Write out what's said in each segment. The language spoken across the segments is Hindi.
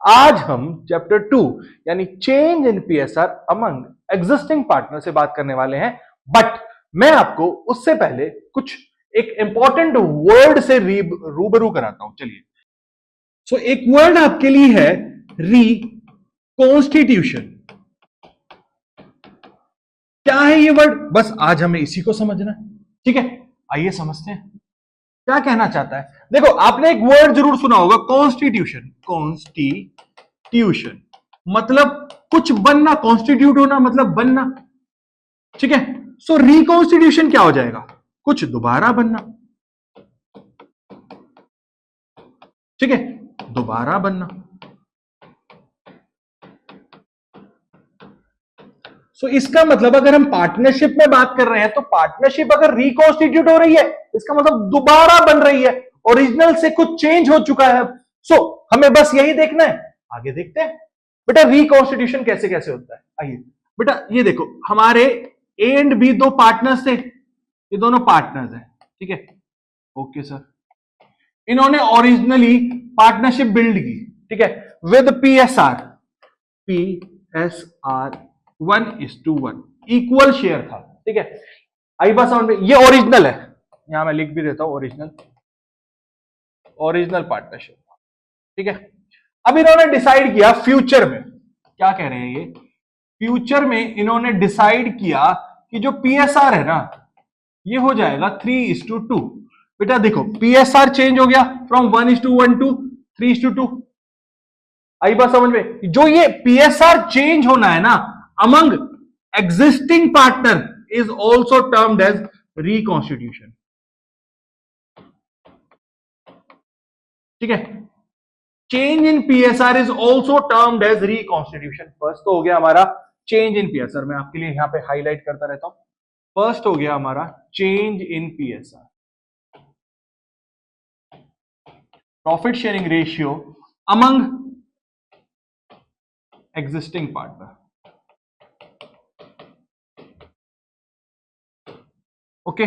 आज हम चैप्टर 2 यानी change in PSR among existing partner से बात करने वाले हैं। बट मैं आपको उससे पहले कुछ एक इंपॉर्टेंट वर्ड से रूबरू कराता हूं। चलिए, सो एक वर्ड आपके लिए है रिकॉन्स्टिट्यूशन। क्या है ये वर्ड? बस आज हमें इसी को समझना है, ठीक है? आइए समझते हैं क्या कहना चाहता है। देखो, आपने एक वर्ड जरूर सुना होगा, कॉन्स्टिट्यूशन। कॉन्स्टिट्यूशन मतलब कुछ बनना, कॉन्स्टिट्यूट होना मतलब बनना, ठीक है? सो रिकॉन्स्टिट्यूशन क्या हो जाएगा? कुछ दोबारा बनना, ठीक है? दोबारा बनना। सो इसका मतलब अगर हम पार्टनरशिप में बात कर रहे हैं तो पार्टनरशिप अगर रिकॉन्स्टिट्यूट हो रही है, इसका मतलब दोबारा बन रही है, ओरिजिनल से कुछ चेंज हो चुका है। सो हमें बस यही देखना है, आगे देखते हैं बेटा रिकॉन्स्टिट्यूशन कैसे कैसे होता है। आइए बेटा, ये देखो, हमारे ए एंड बी दो पार्टनर्स थे, ये दोनों पार्टनर्स हैं, ठीक है? ओके सर, इन्होंने ओरिजिनली पार्टनरशिप बिल्ड की, ठीक है, with PSR. PSR 1:1 equal share था, ठीक है? आई बात समझ में? ये ओरिजिनल है, यहां मैं लिख भी देता हूं, ओरिजिनल पार्टनरशिप, ठीक है? अब इन्होंने डिसाइड किया फ्यूचर में, क्या कह रहे हैं ये, फ्यूचर में इन्होंने डिसाइड किया कि जो पीएसआर है ना, ये हो जाएगा 3:2। बेटा देखो, पीएसआर चेंज हो गया फ्रॉम 1:1 टू 3:2। आई बात समझ में? जो ये पीएसआर चेंज होना है ना among existing partner is also termed as reconstitution, ठीक है? Change in PSR is also termed as reconstitution. First तो हो गया हमारा चेंज इन पीएसआर, मैं आपके लिए यहां पे हाईलाइट करता रहता हूं। फर्स्ट हो गया हमारा change in PSR, profit sharing ratio among existing partner. Okay,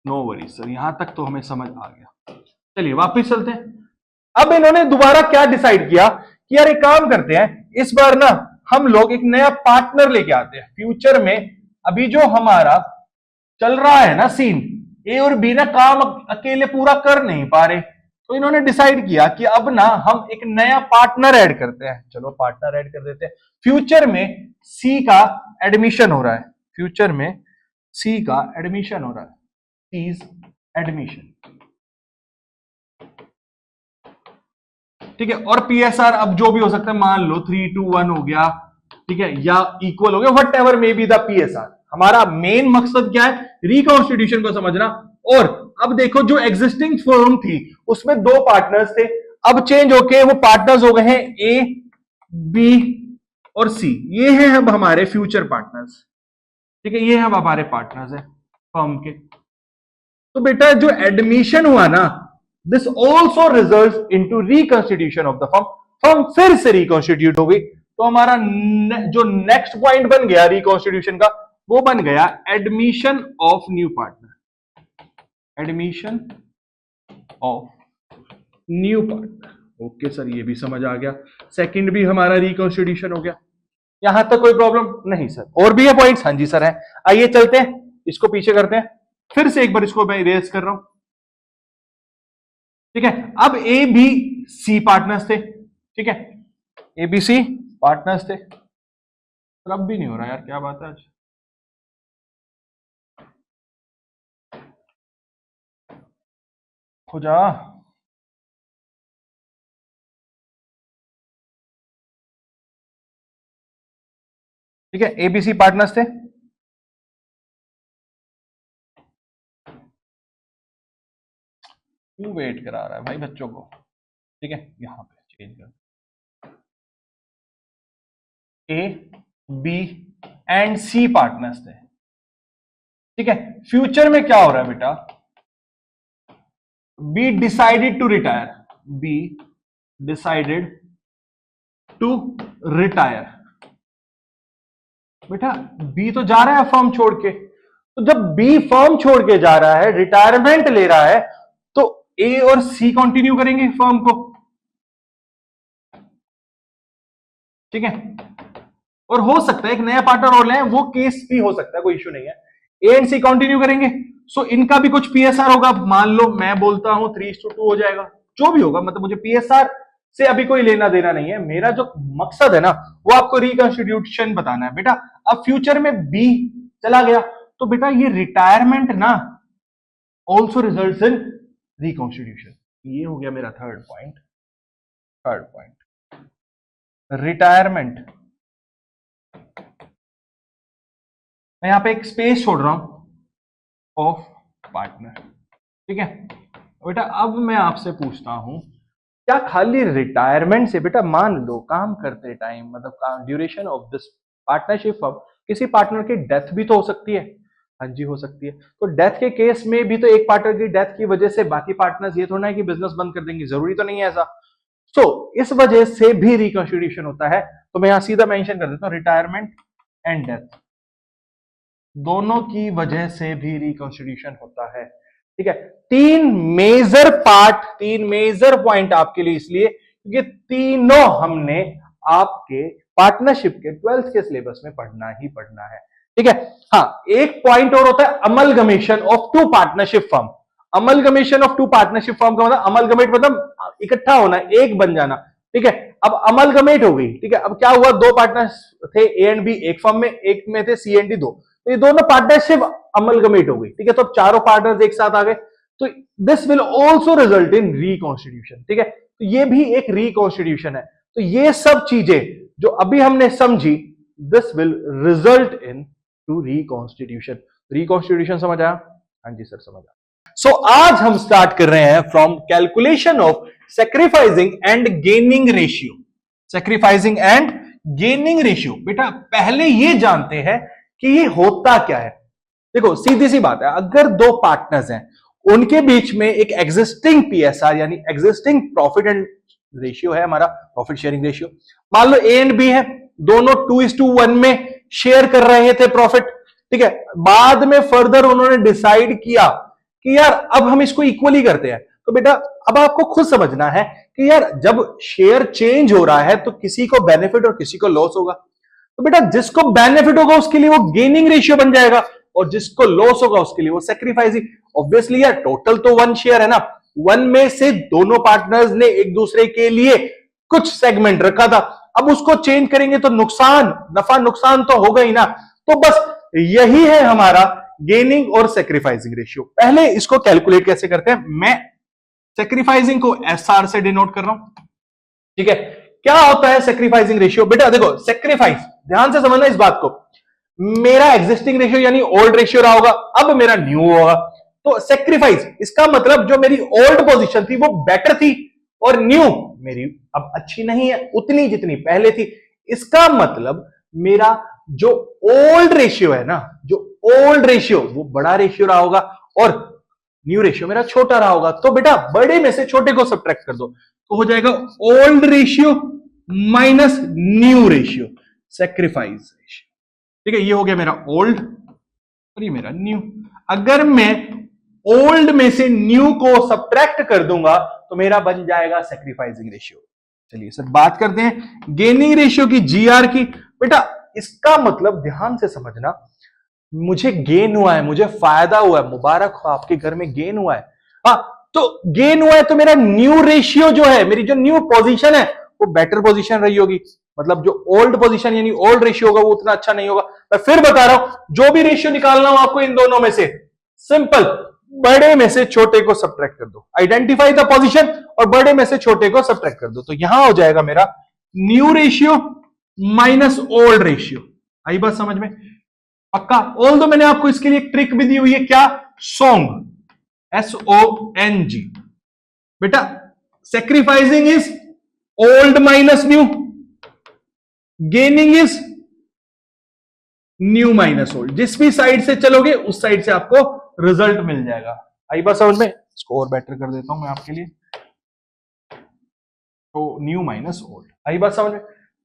no worry sir, यहां तक तो हमें समझ आ गया। चलिए वापस चलते हैं। अब इन्होंने दोबारा क्या डिसाइड किया कि यार एक काम करते हैं, इस बार ना हम लोग एक नया पार्टनर लेके आते हैं फ्यूचर में। अभी जो हमारा चल रहा है ना सीन, ए और बी ना काम अकेले पूरा कर नहीं पा रहे, तो इन्होंने डिसाइड किया कि अब ना हम एक नया पार्टनर ऐड करते हैं। चलो पार्टनर ऐड कर देते हैं। फ्यूचर में सी का एडमिशन हो रहा है, फ्यूचर में सी का एडमिशन हो रहा है, सीज एडमिशन, ठीक है? और पीएसआर अब जो भी हो सकता है, मान लो 3:1 हो गया, ठीक है, या इक्वल हो गया, what ever may be the PSR. हमारा मेन मकसद क्या है? रिकॉन्स्टिट्यूशन को समझना। और अब देखो, जो एग्जिस्टिंग फर्म थी उसमें दो पार्टनर्स थे, अब चेंज होके वो पार्टनर्स हो गए हैं ए, बी और सी। ये हैं अब हमारे फ्यूचर पार्टनर्स, ठीक है? ये हैं अब हमारे पार्टनर्स है फर्म के। तो बेटा जो एडमिशन हुआ ना, this also result into reconstitution of the firm. Firm फिर से रिकॉन्स्टिट्यूट हो गई। तो हमारा जो नेक्स्ट पॉइंट बन गया रिकॉन्स्टिट्यूशन का, वो बन गया admission of new partner, admission of new partner. Okay sir, ये भी समझ आ गया। सेकंड भी हमारा रिकॉन्स्टिट्यूशन हो गया, यहां तक कोई प्रॉब्लम नहीं सर? और भी है पॉइंट्स? हाँ जी सर है। आइए चलते हैं, इसको पीछे करते हैं, फिर से एक बार इसको मैं इरेज कर रहा हूं, ठीक है? अब ए बी सी पार्टनर्स थे, ठीक है? ए बी सी पार्टनर्स थे। पर अब भी नहीं हो रहा यार, क्या बात है आज? हो जा। ठीक है, एबीसी पार्टनर्स थे, क्यों वेट करा रहा है भाई बच्चों को? ठीक है, यहां पे चेंज कर, A B and C partners थे, ठीक है? फ्यूचर में क्या हो रहा है बेटा? B decided to retire, B decided to retire. बेटा बी तो जा रहा है फर्म छोड़ के, तो जब बी फर्म छोड़ के जा रहा है, रिटायरमेंट ले रहा है, तो ए और सी कंटिन्यू करेंगे फर्म को, ठीक है, और हो सकता है एक नया पार्टनर और लें, वो केस भी हो सकता है, कोई इश्यू नहीं है। ए एंड सी कंटिन्यू करेंगे, सो इनका भी कुछ पीएसआर होगा। मान लो मैं बोलता हूं 3:2 हो जाएगा, जो भी होगा, मतलब मुझे पीएसआर से अभी कोई लेना देना नहीं है। मेरा जो मकसद है ना, वो आपको रिकॉन्स्टिट्यूशन बताना है बेटा। अब फ्यूचर में बी चला गया तो बेटा ये रिटायरमेंट ना ऑल्सो रिजल्ट इन रिकॉन्स्टिट्यूशन। ये हो गया मेरा थर्ड पॉइंट। रिटायरमेंट, मैं यहां पे एक स्पेस छोड़ रहा हूं ऑफ पार्टनर, ठीक है बेटा। अब मैं आपसे पूछता हूं, क्या खाली रिटायरमेंट से बेटा, मान लो काम करते टाइम, मतलब duration of this partnership of किसी पार्टनर की डेथ भी तो हो सकती है? हाँ जी हो सकती है। तो डेथ के केस में भी तो एक पार्टनर की डेथ की वजह से बाकी पार्टनर्स ये थोड़ा है कि बिजनेस बंद कर देंगे, जरूरी तो नहीं है ऐसा। सो इस वजह से भी रिकॉन्स्टिट्यूशन होता है। तो मैं यहां सीधा मेंशन कर देता हूं, रिटायरमेंट एंड डेथ दोनों की वजह से भी रिकॉन्स्टिट्यूशन होता है, ठीक है। तीन मेजर पॉइंट आपके लिए, इसलिए क्योंकि तीनों हमने आपके पार्टनरशिप के 12th के सिलेबस में पढ़ना ही पढ़ना है, ठीक है। हाँ, एक पॉइंट और होता है, amalgamation of two partnership firm. Amalgamation of two partnership firm का मतलब, अमलगमेट मतलब इकट्ठा होना, एक बन जाना, ठीक है। अब अमलगमेट हो गई, ठीक है। अब क्या हुआ, दो पार्टनर्स थे ए एंड बी एक फर्म में, एक में थे सी एंड डी दो, तो ये दोनों पार्टनरशिप अमलगमेट हो गई, ठीक है। तो अब चारों पार्टनर्स एक साथ आ गए, तो this will also result in reconstitution, ठीक है। तो ये भी एक रिकॉन्स्टिट्यूशन है। तो ये सब चीजें जो अभी हमने समझी, this will result in to reconstitution. Reconstitution समझ आया? हाँ जी सर समझ आया। सो आज हम स्टार्ट कर रहे हैं from calculation of sacrificing and gaining ratio. Sacrificing and gaining ratio, बेटा पहले ये जानते हैं कि ये होता क्या है। देखो सीधी सी बात है, अगर दो पार्टनर्स हैं, उनके बीच में एक एग्जिस्टिंग पीएसआर यानी एग्जिस्टिंग प्रॉफिट एंड रेशियो है, हमारा प्रॉफिट शेयरिंग रेशियो। मान लो ए एंड बी है, दोनों 2:1 में शेयर कर रहे थे प्रॉफिट, ठीक है। बाद में फर्दर उन्होंने डिसाइड किया कि यार अब हम इसको इक्वली करते हैं। तो बेटा अब आपको खुद समझना है कि यार जब शेयर चेंज हो रहा है तो किसी को बेनिफिट और किसी को लॉस होगा। तो बेटा जिसको बेनिफिट होगा उसके लिए वो गेनिंग रेशियो बन जाएगा, और जिसको लॉस होगा उसके लिए वो सैक्रिफाइसिंग। ऑब्वियसली यार टोटल तो 1 शेयर है ना, 1 में से दोनों पार्टनर्स ने एक दूसरे के लिए कुछ सेगमेंट रखा था, अब उसको चेंज करेंगे तो नुकसान, नफा नुकसान तो होगा ही ना। तो बस यही है हमारा गेनिंग और सैक्रिफाइसिंग रेशियो। पहले इसको कैलकुलेट कैसे करते हैं, मैं सैक्रिफाइसिंग को एसआर से डिनोट कर रहा हूं, ठीक है। क्या होता है सैक्रिफाइसिंग रेशियो? बेटा देखो सैक्रिफाइस, ध्यान से समझना इस बात को, मेरा एग्जिस्टिंग रेशियो यानी ओल्ड रेशियो रहा होगा, अब मेरा न्यू होगा। तो सैक्रिफाइस इसका मतलब जो मेरी ओल्ड पोजीशन थी वो बेटर थी, और न्यू मेरी अब अच्छी नहीं है उतनी जितनी पहले थी। इसका मतलब मेरा जो ओल्ड रेशियो है ना, जो ओल्ड रेशियो वो बड़ा रेशियो रहा होगा, और न्यू रेशियो मेरा छोटा रहा होगा। तो बेटा बड़े में से छोटे को सब्ट्रैक्ट कर दो, तो हो जाएगा old ratio minus new ratio, sacrifice ratio, ठीक है। ये हो गया मेरा ओल्ड और ये मेरा न्यू। अगर मैं ओल्ड में से न्यू को सब्ट्रैक्ट कर दूंगा तो मेरा बन जाएगा सैक्रिफाइसिंग रेशियो। चलिए सर बात करते हैं गेनिंग रेशियो की, जीआर की। बेटा इसका मतलब ध्यान से समझना, मुझे गेन हुआ है, मुझे फायदा हुआ है, मुबारक हो आपके घर में गेन हुआ है। हाँ, तो गेन हुआ है तो मेरा न्यू रेशियो जो है, मेरी जो न्यू पोजीशन है वो बेटर पोजीशन रही होगी। मतलब जो ओल्ड पोजीशन यानी ओल्ड रेशियो होगा वो उतना अच्छा नहीं होगा। मैं फिर बता रहा हूं, जो भी रेशियो निकालना हो आपको इन दोनों में से, सिंपल बड़े में से छोटे को सब्ट्रैक्ट कर दो, आइडेंटिफाई द पोजीशन और बड़े में से छोटे को सब्ट्रैक्ट कर दो। तो यहां हो जाएगा मेरा new ratio minus old ratio. आई बात समझ में? पक्का? ऑल दो मैंने आपको इसके लिए एक ट्रिक भी दी हुई है, क्या? Song, SONG। बेटा sacrificing is old minus new, gaining is new minus old. जिस भी साइड से चलोगे उस साइड से आपको रिजल्ट मिल जाएगा। आई बात समझ में? इसको और बेटर कर देता हूं मैं आपके लिए, तो न्यू माइनस ओल्ड। आई बात समझ में?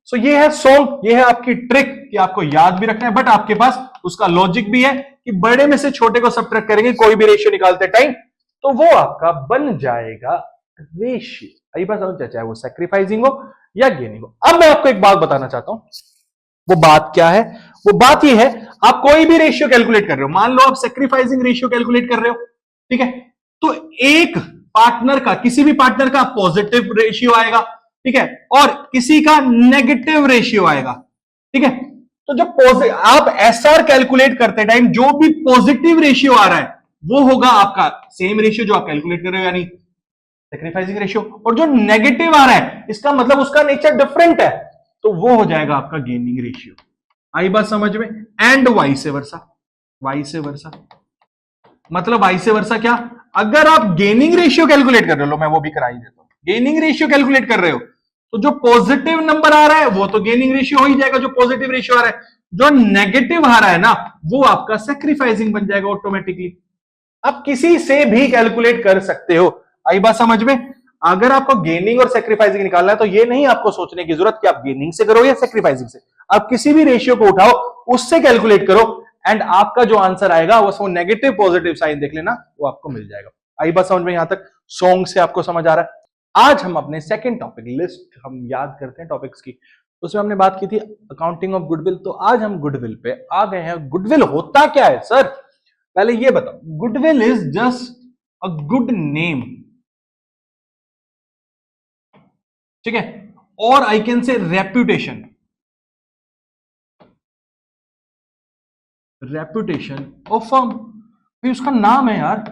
सो ये है सॉन्ग, ये है आपकी ट्रिक कि आपको याद भी रखना है, बट आपके पास उसका लॉजिक भी है कि बड़े में से छोटे को सब्ट्रैक्ट करेंगे कोई भी रेशियो निकालते टाइम, तो वो आपका बन जाएगा रेशियो। आई बात समझ, चाहे वो सैक्रिफाइसिंग हो या गेनिंग हो। अब मैं आपको एक बात बताना चाहता हूं, वो बात क्या है? वो बात ये है, आप कोई भी रेशियो कैलकुलेट कर रहे हो, मान लो आप सेक्रीफाइसिंग रेशियो कैलकुलेट कर रहे हो, ठीक है, तो एक पार्टनर का, किसी भी पार्टनर का पॉजिटिव रेशियो आएगा, ठीक है, और किसी का नेगेटिव रेशियो आएगा, ठीक है। तो जब आप एसआर कैलकुलेट करते टाइम जो भी पॉजिटिव रेशियो आ रहा है वो होगा आपका सेम रेशियो जो आप कैलकुलेट कर रहे हो, यानी सेक्रीफाइसिंग रेशियो, और जो नेगेटिव आ रहा है इसका मतलब उसका नेचर डिफरेंट है, तो वो हो जाएगा आपका गेनिंग रेशियो। आई बात समझ में? And vice versa, vice versa मतलब वाइस वर्सा क्या? अगर आप गेनिंग रेशियो कैलकुलेट कर रहे हो, मैं वो भी करा ही देता हूं, गेनिंग रेशियो कैलकुलेट कर रहे हो तो जो पॉजिटिव नंबर आ रहा है वो तो गेनिंग रेशियो हो ही जाएगा, जो पॉजिटिव रेशियो आ रहा है, जो नेगेटिव आ रहा है ना वो आपका सेक्रीफाइसिंग बन जाएगा ऑटोमेटिकली। आप किसी से भी कैलकुलेट कर सकते हो। आई बात समझ में? अगर आपको गेनिंग और सेक्रीफाइसिंग निकालना है तो ये नहीं आपको सोचने की जरूरत कि आप गेनिंग से करो या सेक्रीफाइसिंग से, आप किसी भी रेशियो को उठाओ उससे कैलकुलेट करो एंड आपका जो आंसर आएगा वो नेगेटिव पॉजिटिव साइन देख लेना, वो आपको मिल जाएगा। आई बात समझ में? यहां तक सॉन्ग से आपको समझ आ रहा है? आज हम अपने सेकंड टॉपिक, लिस्ट हम याद करते हैं टॉपिक्स की, उसमें हमने बात की थी अकाउंटिंग ऑफ गुडविल, तो आज हम गुडविल पे आ गए हैं। गुडविल होता क्या है सर? पहले ये बताओ, goodwill is just a good name, ठीक है, और I can say reputation, reputation of firm, भी उसका नाम है यार,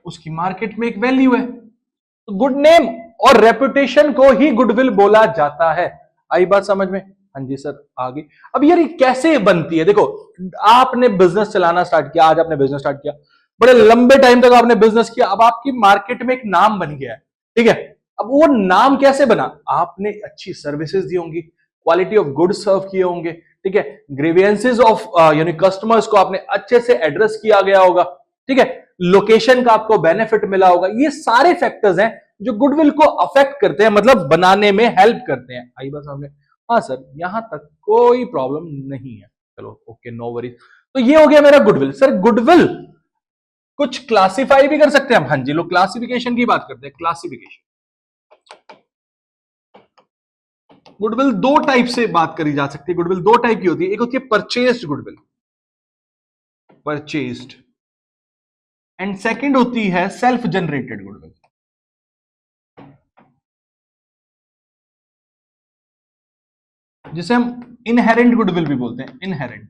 उसकी मार्केट में एक वैल्यू है, तो गुड नेम और रेपुटेशन को ही गुडविल बोला जाता है। आई बात समझ में? हाँ जी सर, आगे। अब यार ये कैसे बनती है? देखो, आपने बिजनेस चलाना स्टार्ट किया, आज आपने बिजनेस स्टार्ट किया, बड़े लंबे टाइम तक आपने बिजनेस किया, अब आपकी मार्केट में एक नाम बन गया है, ठीक है। अब वो नाम कैसे बना? आपने अच्छी सर्विसेज दी होंगी, क्वालिटी ऑफ गुड सर्व किए होंगे, ठीक है, ग्रीवियंसेस ऑफ यानी कस्टमर्स को आपने अच्छे से एड्रेस किया गया होगा, ठीक है, लोकेशन का आपको बेनिफिट मिला होगा। ये सारे फैक्टर्स हैं जो गुडविल को अफेक्ट करते हैं, मतलब बनाने में हेल्प करते हैं। आई बात समझ में? हाँ सर, यहां तक कोई प्रॉब्लम नहीं है, चलो ओके, नो वरीज। तो ये हो गया मेरा गुडविल। सर गुडविल कुछ क्लासिफाई भी कर सकते हैं हम? हाँ जी, लोग क्लासिफिकेशन की बात करते हैं, क्लासिफिकेशन। गुडविल दो टाइप से बात करी जा सकती है, गुडविल दो टाइप की होती है, एक होती है purchased goodwill, purchased, and second होती है सेल्फ जनरेटेड गुडविल। जिसे हम इनहेरेंट गुडविल भी बोलते हैं, इनहेरेंट,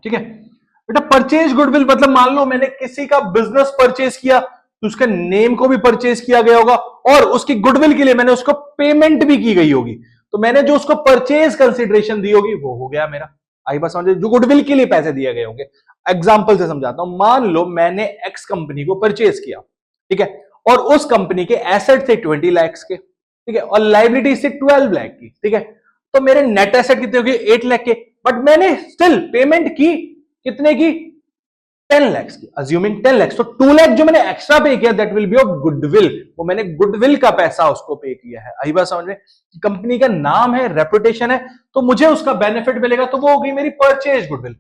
ठीक है बेटा। परचेज गुडविल मतलब मान लो मैंने किसी का बिजनेस परचेज किया तो उसका नेम को भी परचेज किया गया होगा और उसकी गुडविल के लिए मैंने उसको पेमेंट भी की गई होगी, तो मैंने जो उसको परचेज कंसिडरेशन दी होगी वो हो गया मेरा। आई बात समझे? जो गुडविल के लिए पैसे दिए गए होंगे। एग्जाम्पल से समझाता हूं, मान लो मैंने एक्स कंपनी को परचेज किया, ठीक है, और उस कंपनी के एसेट थे 20 लाख के, ठीक है, और लाइबिलिटी से 12 लाख की, ठीक है, तो मेरे नेट एसेट कितने हो गए? 8 लाख के, बट मैंने स्टिल पेमेंट की कितने की? 10 लाख की, अज्यूमिंग 10 लाख, तो 2 लाख जो मैंने एक्स्ट्रा पे किया that will be of goodwill, वो मैंने गुडविल का पैसा उसको पे किया है। आई बात समझ में? कंपनी का नाम है, रेपुटेशन है, तो मुझे उसका बेनिफिट मिलेगा, तो वो हो गई मेरी परचेज गुडविल।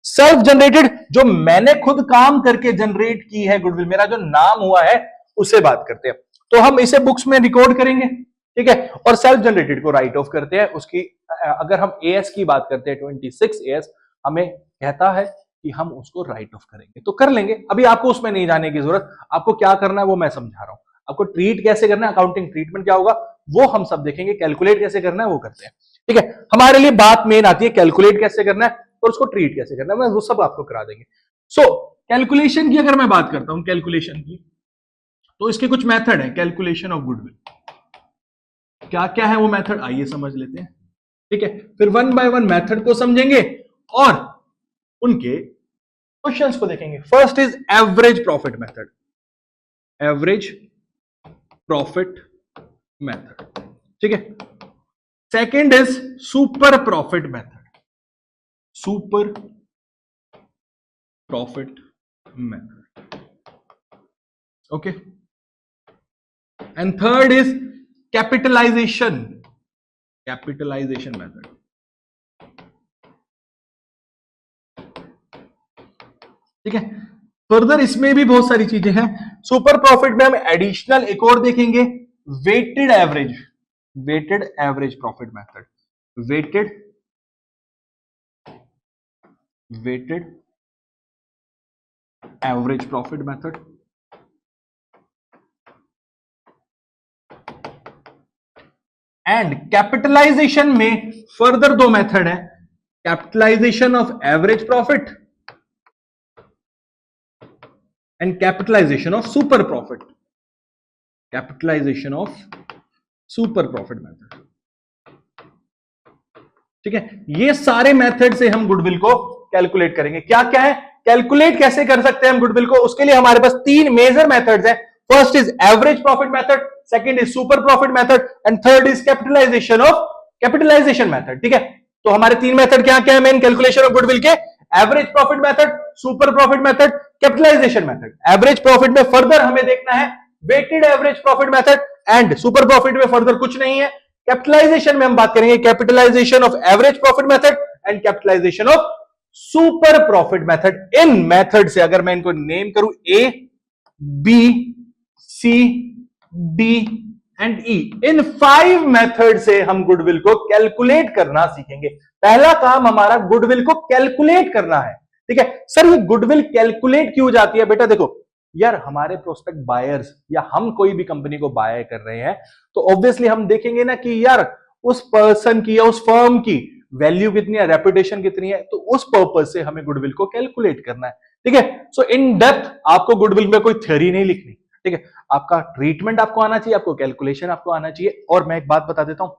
सेल्फ जनरेटेड, जो मैंने खुद काम करके जनरेट की है गुडविल, मेरा जो नाम हुआ है, उसे बात करते हैं, तो हम इसे बुक्स में रिकॉर्ड करेंगे, ठीक है, और सेल्फ जनरेटेड को राइट ऑफ करते हैं। उसकी अगर हम एएस की बात करते हैं, 26 एएस हमें कहता है कि हम उसको राइट ऑफ करेंगे, तो कर लेंगे। अभी आपको उसमें नहीं जाने की जरूरत, आपको क्या करना है वो मैं समझा रहा हूं। आपको ट्रीट कैसे करना है, अकाउंटिंग ट्रीटमेंट क्या होगा वो हम सब देखेंगे, कैलकुलेट कैसे करना है वो करते हैं, ठीक है। हमारे लिए बात मेन आती है कैलकुलेट कैसे करना है और उसको ट्रीट कैसे करना है, मैं वो सब आपको करा देंगे। सो कैलकुलेशन की अगर मैं बात करता हूं, कैलकुलेशन की, तो इसके कुछ मेथड है कैलकुलेशन ऑफ गुडविल। क्या क्या है वो मेथड, आइए समझ लेते हैं, ठीक है, फिर वन बाय वन मेथड को समझेंगे और उनके क्वेश्चंस को देखेंगे। First is average profit method, average profit method, ठीक है। Second is super profit method, super profit method, okay. And third is capitalisation, capitalisation method, ठीक है। फर्दर इसमें भी बहुत सारी चीजें हैं। सुपर प्रॉफिट में हम एडिशनल एक और देखेंगे, weighted average profit method, weighted average profit method, and capitalisation में फर्दर दो मेथड है, capitalisation of average profit and capitalisation of super profit, capitalisation of super profit method. ठीक है, ये सारे मेथड से हम गुडविल को कैलकुलेट करेंगे। क्या क्या है, कैलकुलेट कैसे कर सकते हैं हम गुडविल को, उसके लिए हमारे पास तीन मेजर मेथड्स हैं। First is average profit method, second is super profit method and third is capitalisation method. ठीक है, तो हमारे तीन मेथड क्या क्या है मेन कैलकुलेशन ऑफ गुडविल के, average profit method, super profit method, capitalisation method. Average profit में फर्दर हमें देखना है weighted average profit method, and super profit में फर्दर कुछ नहीं है। कैपिटलाइजेशन में हम बात करेंगे capitalisation of average profit method and capitalisation of super profit method. इन मेथड से अगर मैं इनको नेम करूं A B C D and E, इन 5 मेथड से हम गुडविल को कैलकुलेट करना सीखेंगे। पहला काम हमारा गुडविल को कैलकुलेट करना है। ठीक है सर, ये गुडविल कैलकुलेट क्यों जाती है? बेटा देखो यार, हमारे प्रोस्पेक्ट बायर्स या हम कोई भी कंपनी को बाय कर रहे हैं तो ऑब्वियसली हम देखेंगे ना कि यार उस पर्सन की या उस फर्म की वैल्यू कितनी है, रेपुटेशन कितनी है, तो उस पर्पज से हमें गुडविल को कैलकुलेट करना है। ठीक है, सो इन डेप्थ आपको गुडविल में कोई थ्योरी नहीं लिखनी। ठीक है, आपका ट्रीटमेंट आपको आना चाहिए, आपको कैलकुलेशन आपको आना चाहिए। और मैं एक बात बता देता हूं,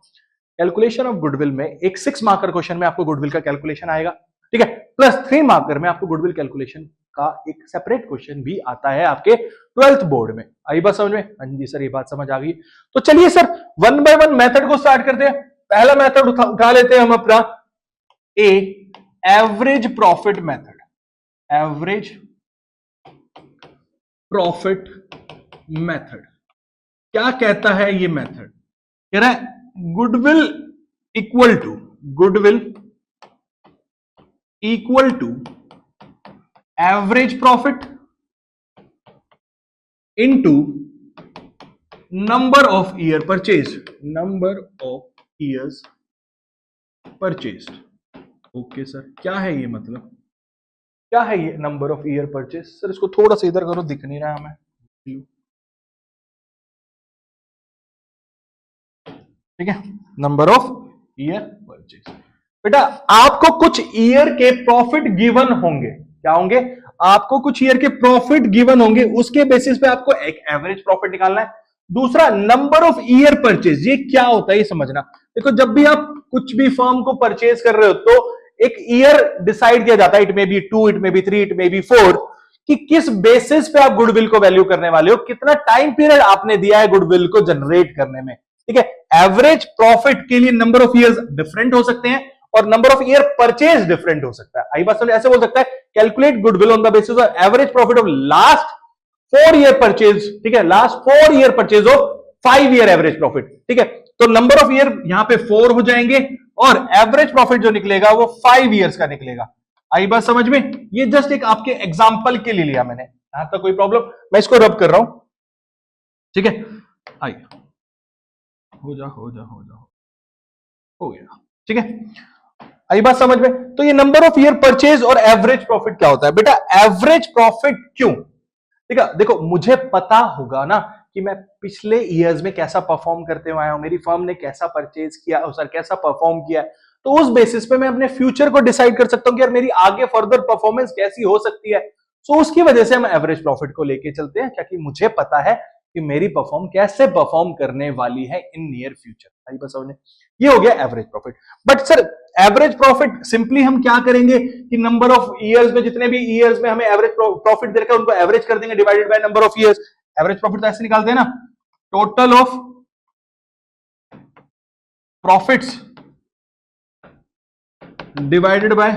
कैलकुलेशन ऑफ गुडविल में एक 6 मार्कर क्वेश्चन में आपको गुडविल का कैलकुलेशन आएगा। ठीक है, प्लस 3 मार्कर में आपको गुडविल कैलकुलेशन का एक सेपरेट क्वेश्चन भी आता है आपके 12th बोर्ड में। आई बात समझ में? हाँ जी सर, ये बात समझ आ गई। तो चलिए सर, 1 बाय 1 मेथड को स्टार्ट करते हैं। पहला मेथड उठा लेते हैं हम अपना a, average profit method. Average profit method क्या कहता है ये मेथड? कह रहा है goodwill equal to average profit into number of year purchased, number of years purchased. Okay sir, क्या है ये, मतलब क्या है ये number of year purchase? Sir इसको थोड़ा सा इधर करो, दिख नहीं रहा है हमें। ठीक है, नंबर ऑफ ईयर परचेज। बेटा आपको कुछ ईयर के प्रॉफिट गिवन होंगे, क्या होंगे? आपको कुछ ईयर के प्रॉफिट गिवन होंगे, उसके बेसिस पे आपको एक एवरेज प्रॉफिट निकालना है। दूसरा नंबर ऑफ ईयर परचेज, ये क्या होता है ये समझना। देखो जब भी आप कुछ भी फर्म को परचेज कर रहे हो तो एक ईयर डिसाइड किया जाता है, it may be 2, it may be 3, it may be 4, कि किस बेसिस पे आप गुडविल को वैल्यू करने वाले हो, कितना टाइम पीरियड आपने दिया है गुडविल को जनरेट करने में। ठीक है, एवरेज प्रॉफिट के लिए नंबर ऑफ ईयर्स डिफरेंट हो सकते हैं और number of year purchase different हो सकता है। आई बात समझ? ऐसे बोल सकता है calculate goodwill on the basis of average profit of last 4 year purchase. ठीक है, last 4 year purchase of 5 year average profit. ठीक है, तो नंबर ऑफ ईयर यहां पे 4 हो जाएंगे और एवरेज प्रॉफिट जो निकलेगा वो 5 ईयर्स का निकलेगा। आई बात समझ में? ये जस्ट एक आपके एग्जांपल के लिए लिया मैंने, यहां तक कोई प्रॉब्लम? मैं इसको रब कर रहा हूं। ठीक है, आइए हो गया। ठीक है, आई बात समझ में? तो ये नंबर ऑफ ईयर परचेज और एवरेज प्रॉफिट क्या होता है? बेटा एवरेज प्रॉफिट क्यों? ठीक है, देखो मुझे पता होगा ना कि मैं पिछले ईयर्स में कैसा परफॉर्म करते हुए आया हूं, मेरी फर्म ने कैसा परचेज किया, सर कैसा परफॉर्म किया, तो उस बेसिस पे मैं अपने फ्यूचर को डिसाइड कर सकता हूं कि यार मेरी आगे फर्दर परफॉर्मेंस कैसी हो सकती है। सो उसकी वजह से हम एवरेज प्रॉफिट को लेके चलते हैं, क्योंकि मुझे पता है कि मेरी कैसे परफॉर्म करने वाली है इन नियर फ्यूचर। आई बस समझने, ये हो गया average profit. But sir average profit simply हम क्या करेंगे कि नंबर ऑफ ईयर्स में, जितने भी ईयर्स में हमें एवरेज प्रॉफिट दे रखा है उनको एवरेज कर देंगे divided by number of years. Average profit तो ऐसे निकालते हैं ना, total of profits divided by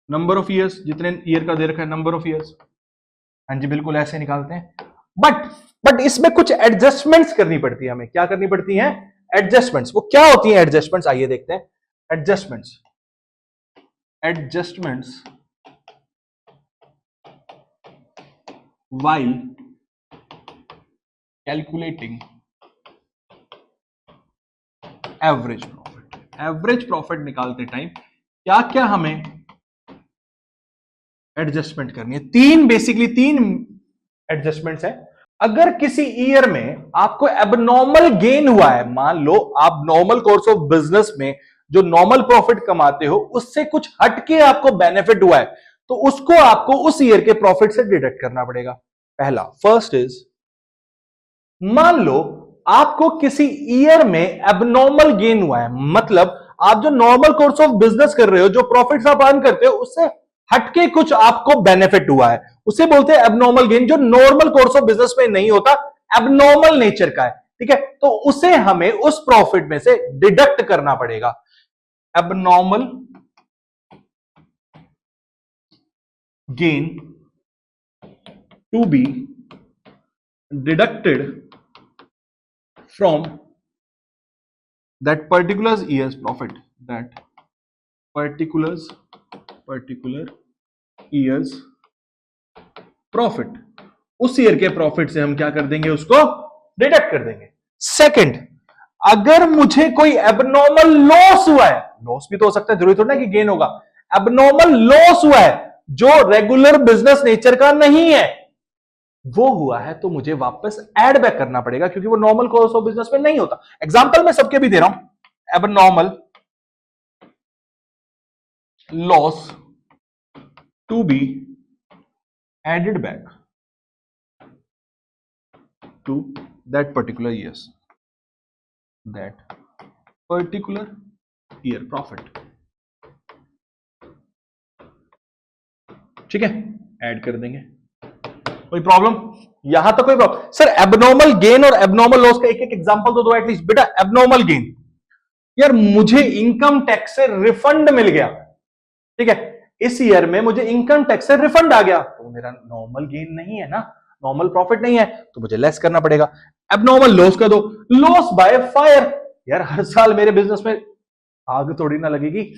number of years, जितने ईयर का दे रखा है नंबर ऑफ ईयर्स। हाँ जी बिल्कुल ऐसे निकालते हैं। बट इसमें कुछ एडजस्टमेंट्स करनी पड़ती है हमें। क्या करनी पड़ती है? एडजस्टमेंट्स। वो क्या होती है एडजस्टमेंट्स? आइए देखते हैं। Adjustments while calculating average profit. Average profit निकालते टाइम क्या क्या हमें एडजस्टमेंट करनी है? बेसिकली तीन एडजस्टमेंट्स है। अगर किसी ईयर में आपको एबनॉर्मल गेन हुआ है, मान लो आप नॉर्मल कोर्स ऑफ बिजनेस में जो नॉर्मल प्रॉफिट कमाते हो उससे कुछ हटके आपको बेनिफिट हुआ है, तो उसको आपको उस ईयर के प्रॉफिट से डिडक्ट करना पड़ेगा। पहला, फर्स्ट इज, मान लो आपको किसी ईयर में एबनॉर्मल गेन हुआ है, मतलब आप जो नॉर्मल कोर्स ऑफ बिजनेस कर रहे हो, जो प्रॉफिट्स आप अर्न करते हो उससे हटके कुछ आपको बेनिफिट हुआ है, उसे बोलते हैं एबनॉर्मल गेन, जो नॉर्मल कोर्स ऑफ बिजनेस में नहीं होता, एबनॉर्मल नेचर का है। ठीक है, तो उसे हमें उस प्रॉफिट में से डिडक्ट करना पड़ेगा। Abnormal gain to be deducted from that particular year's profit, that particular year's profit, उस ईयर के प्रॉफिट से हम क्या कर देंगे, उसको डिडक्ट कर देंगे। सेकंड, अगर मुझे कोई एबनॉर्मल लॉस हुआ है, लॉस भी तो हो सकता है, जरूरी थोड़ा ना कि गेन होगा, एबनॉर्मल लॉस हुआ है जो रेगुलर बिजनेस नेचर का नहीं है, वो हुआ है, तो मुझे वापस एड बैक करना पड़ेगा, क्योंकि वो नॉर्मल कोर्स ऑफ बिजनेस में नहीं होता। एग्जांपल मैं सबके भी दे रहा हूं। Abnormal loss to be added back to that particular year profit. ठीक है, ऐड कर देंगे, कोई प्रॉब्लम? यहां तक कोई प्रॉब्लम? सर एबनॉर्मल गेन और एबनॉर्मल लॉस का एक एक एग्जांपल तो दो एटलीस्ट। बेटा एबनॉर्मल गेन, यार मुझे इनकम टैक्स से रिफंड मिल गया, ठीक है, इस ईयर में मुझे इनकम टैक्स से रिफंड आ गया, तो मेरा नॉर्मल गेन नहीं है ना, नॉर्मल प्रॉफिट नहीं है, तो मुझे लेस करना पड़ेगा। एबनॉर्मल लॉस का दो, लॉस बाय फायर, यार हर साल मेरे बिजनेस में आग थोड़ी ना लगेगी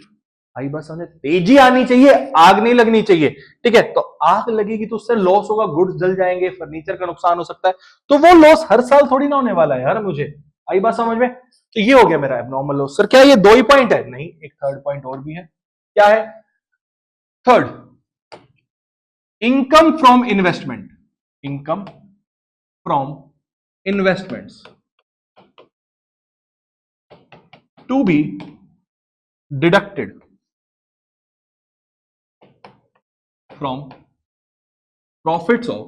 भाई, बस हमें तेजी आनी चाहिए, आग नहीं लगनी चाहिए। ठीक है, तो आग लगेगी तो उससे लॉस होगा, गुड्स जल जाएंगे, फर्नीचर का नुकसान हो सकता है, तो वो लॉस हर साल थोड़ी ना होने वाला है यार मुझे। आई बात समझ में? तो ये हो गया मेरा एबनॉर्मल लॉस। सर क्या ये दो ही पॉइंट है? नहीं, एक थर्ड पॉइंट और भी है। क्या है third? Income from investment, income from investments to be deducted from profits of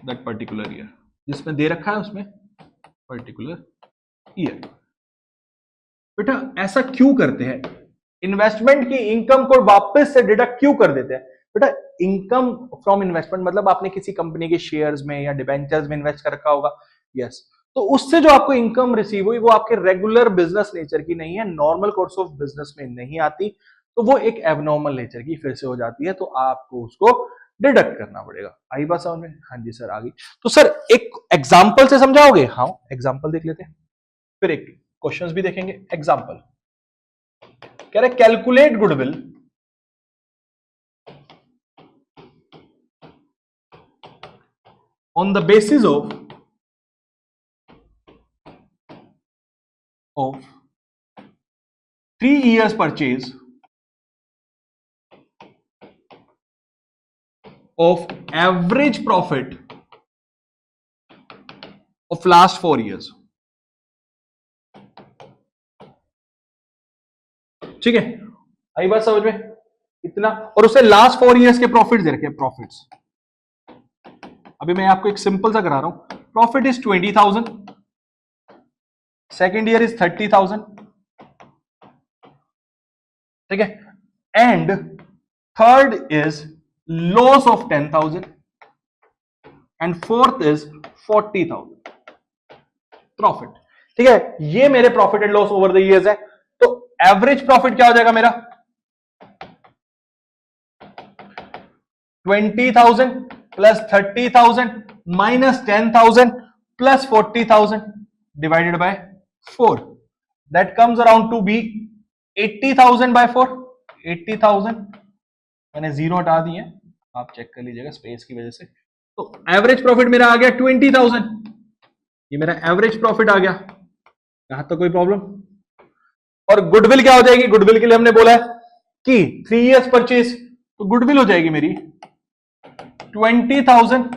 that particular year, जिसमें दे रखा है उसमें particular year। बेटा ऐसा क्यों करते हैं? इन्वेस्टमेंट की इनकम को वापस से डिडक्ट क्यों कर देते हैं? बेटा इनकम फ्रॉम इन्वेस्टमेंट मतलब आपने किसी कंपनी के शेयर्स में या डिबेंचर्स में इन्वेस्ट कर रखा होगा, यस, तो उससे जो आपको इनकम रिसीव हुई वो आपके रेगुलर बिजनेस नेचर की नहीं है, नॉर्मल कोर्स ऑफ बिजनेस में नहीं आती, तो वो एक एबनॉर्मल नेचर की फिर से हो जाती है, तो आपको उसको डिडक्ट करना पड़ेगा। आई बात समझ में? हाँ जी सर, आ गई। तो सर एक एग्जांपल से समझाओगे? हाँ, एग्जांपल देख लेते हैं, फिर एक क्वेश्चंस भी देखेंगे। एग्जांपल कह रहे calculate goodwill on the basis of 3 years purchase of average profit of last 4 years। ठीक है, आई बात समझ में? इतना, और उसे लास्ट 4 years के प्रॉफिट दे रखे, प्रॉफिट्स। अभी मैं आपको एक सिंपल सा करा रहा हूं। Profit is 20,000, second year is 30,000, ठीक है, and third is loss of 10,000 and fourth is 40,000 profit. ठीक है, ये मेरे profit and loss over the years है। तो एवरेज प्रॉफिट क्या हो जाएगा मेरा? 20,000 plus 30,000 minus 10,000 plus 40,000 divided by 4, that comes around to be 80,000 by 4। 80,000 मैंने जीरो हटा दिए, आप चेक कर लीजिएगा स्पेस की वजह से। तो एवरेज प्रॉफिट मेरा आ गया 20,000, ये मेरा एवरेज प्रॉफिट आ गया। यहां तक कोई प्रॉब्लम? और गुडविल क्या हो जाएगी? गुडविल के लिए हमने बोला है कि 3 इयर्स परचेज, तो गुडविल हो जाएगी मेरी 20,000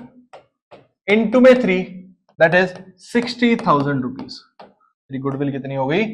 इंटू में 3, दैट इज 60,000 रुपीज। मेरी गुडविल कितनी हो गई?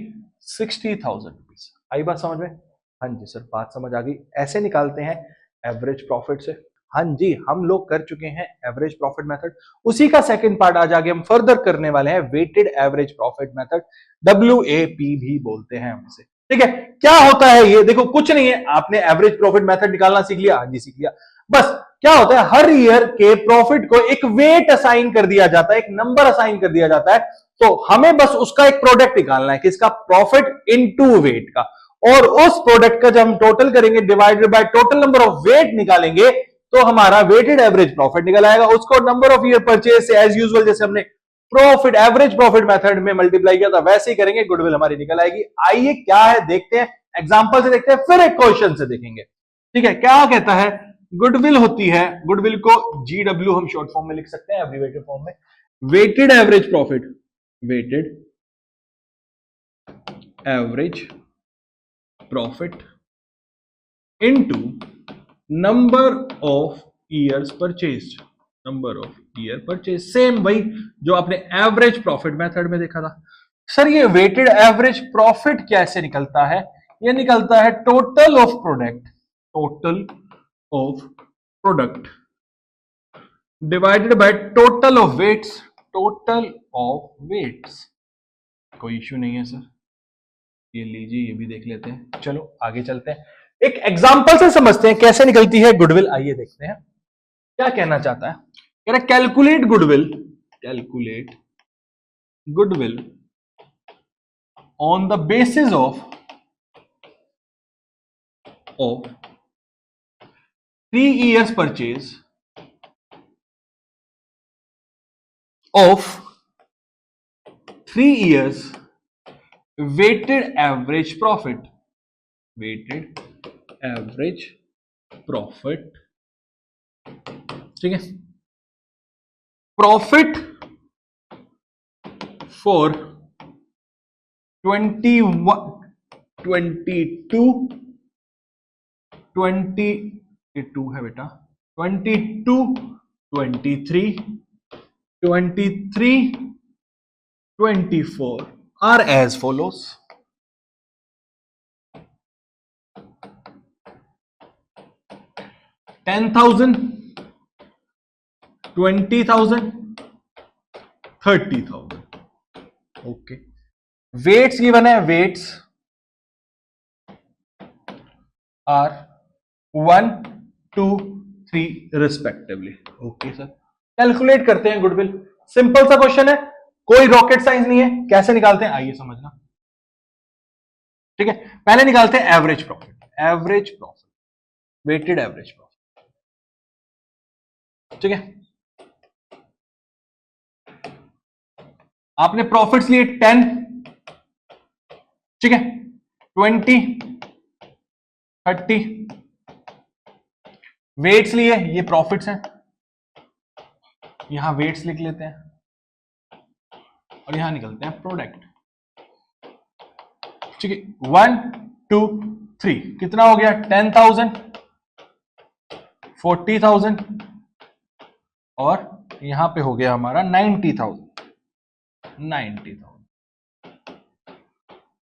60,000 रुपीज। आई बात समझ में? हाँ जी सर, बात समझ आ गई। ऐसे निकालते हैं एवरेज प्रॉफिट से। हाँ जी, हम लोग कर चुके हैं एवरेज प्रॉफिट मेथड, उसी का सेकंड पार्ट आज आगे हम फर्दर करने वाले हैं, weighted average profit method, WAP भी बोलते हैं हम इसे। ठीक है, क्या होता है ये? देखो कुछ नहीं है, आपने एवरेज प्रॉफिट मेथड निकालना सीख लिया। हाँ जी सीख लिया। बस क्या होता है, हर ईयर के प्रॉफिट को एक वेट असाइन कर दिया जाता है, एक नंबर असाइन कर दिया जाता है, तो हमें बस उसका एक प्रोडक्ट निकालना है, किसका? प्रॉफिट इनटू वेट का। और उस प्रोडक्ट का जब हम टोटल करेंगे divided by total number of weight निकालेंगे, तो हमारा वेटेड एवरेज प्रॉफिट निकल आएगा। उसको नंबर ऑफ ईयर परचेज से एज यूजुअल जैसे हमने प्रॉफिट एवरेज प्रॉफिट मेथड में मल्टीप्लाई किया था वैसे ही करेंगे, गुडविल हमारी निकल आएगी। आइए क्या है देखते हैं, एग्जांपल से देखते हैं, फिर एक क्वेश्चन से देखेंगे। ठीक है, क्या कहता है? गुडविल होती है, गुडविल को GW हम शॉर्ट फॉर्म में लिख सकते हैं, एब्रीवेटेड फॉर्म में, weighted average profit, weighted average profit into number of years purchased, number of year purchase. Same वही जो आपने एवरेज प्रॉफिट मेथड में देखा था। सर ये वेटेड एवरेज प्रॉफिट कैसे निकलता है? ये निकलता है total of product, total of product divided by total of weights, total of weights. कोई इश्यू नहीं है सर, ये लीजिए, ये भी देख लेते हैं। चलो आगे चलते हैं, एक एग्जांपल से समझते हैं कैसे निकलती है गुडविल। आइए देखते हैं क्या कहना चाहता है। कह रहा है calculate goodwill, calculate goodwill on the basis of 3 years purchase of 3 years weighted average profit, weighted average profit। ठीक है, प्रॉफिट फॉर 21, 22, 22 है बेटा, 22, 23, 23, 24 are as follows। 10,000, 20,000, 30,000। Okay, weights given है, weights are 1, 2, 3 respectively. Okay sir, calculate करते हैं गुडविल। सिंपल सा क्वेश्चन है, कोई रॉकेट साइंस नहीं है। कैसे निकालते हैं आइए समझना। ठीक है, पहले निकालते हैं average profit, average profit, weighted average profit. ठीक है, आपने प्रॉफिट्स लिए 10, ठीक है, 20, 30, वेट्स लिए, ये प्रॉफिट्स हैं, यहां वेट्स लिख लेते हैं और यहां निकलते हैं प्रोडक्ट। ठीक है, 1, 2, 3 कितना हो गया? 10,000, 40,000 और यहां पे हो गया हमारा 90,000, 90,000।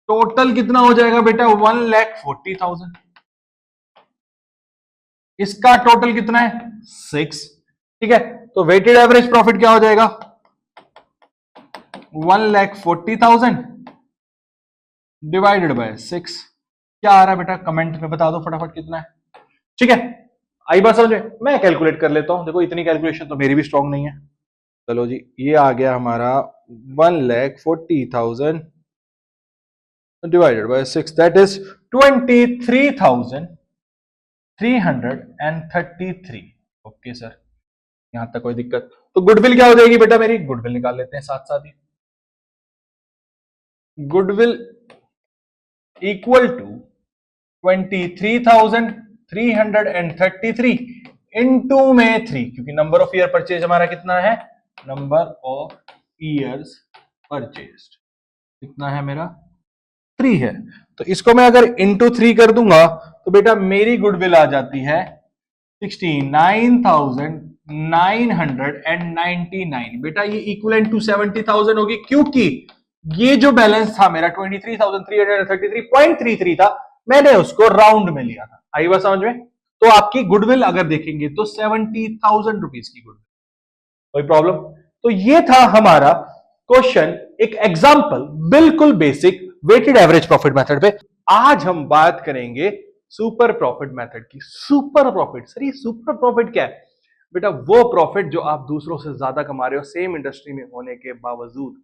टोटल कितना हो जाएगा बेटा? 1,40,000। इसका टोटल कितना है? 6। ठीक है, तो वेटेड एवरेज प्रॉफिट क्या हो जाएगा? 1,40,000 डिवाइडेड बाय 6। क्या आ रहा है बेटा? कमेंट में बता दो फटाफट कितना है। ठीक है, आई बात समझ में? मैं कैलकुलेट कर लेता हूं। देखो इतनी कैलकुलेशन तो मेरी भी स्ट्रांग नहीं है। चलो जी, ये आ गया हमारा 1,40,000 divided by 6, that is 23,333। Okay sir, यहां तक कोई दिक्कत? तो गुडविल क्या हो जाएगी बेटा मेरी? गुडविल निकाल लेते हैं साथ साथ ही। गुडविल इक्वल टू 23,333 इंटू में 3, क्योंकि नंबर ऑफ ईयर परचेज हमारा कितना है? Number of years purchased. कितना है मेरा 3 है। तो इसको मैं अगर इंटू 3 कर दूंगा तो बेटा मेरी गुडविल आ जाती है 69,999। बेटा ये इक्वलेंट टू 70,000 होगी, क्योंकि ये जो बैलेंस था मेरा 23,333.33 था, मैंने उसको राउंड में लिया था। आई बात समझ में? तो आपकी गुडविल अगर देखेंगे तो 70,000 रुपीज की गुडविल। कोई प्रॉब्लम? तो ये था हमारा क्वेश्चन, एक एग्जांपल, बिल्कुल basic weighted average profit method पे। आज हम बात करेंगे सुपर प्रॉफिट मेथड की। सुपर प्रॉफिट, सर ये सुपर प्रॉफिट क्या है? बेटा वो प्रॉफिट जो आप दूसरों से ज्यादा कमा रहे हो सेम इंडस्ट्री में होने के बावजूद।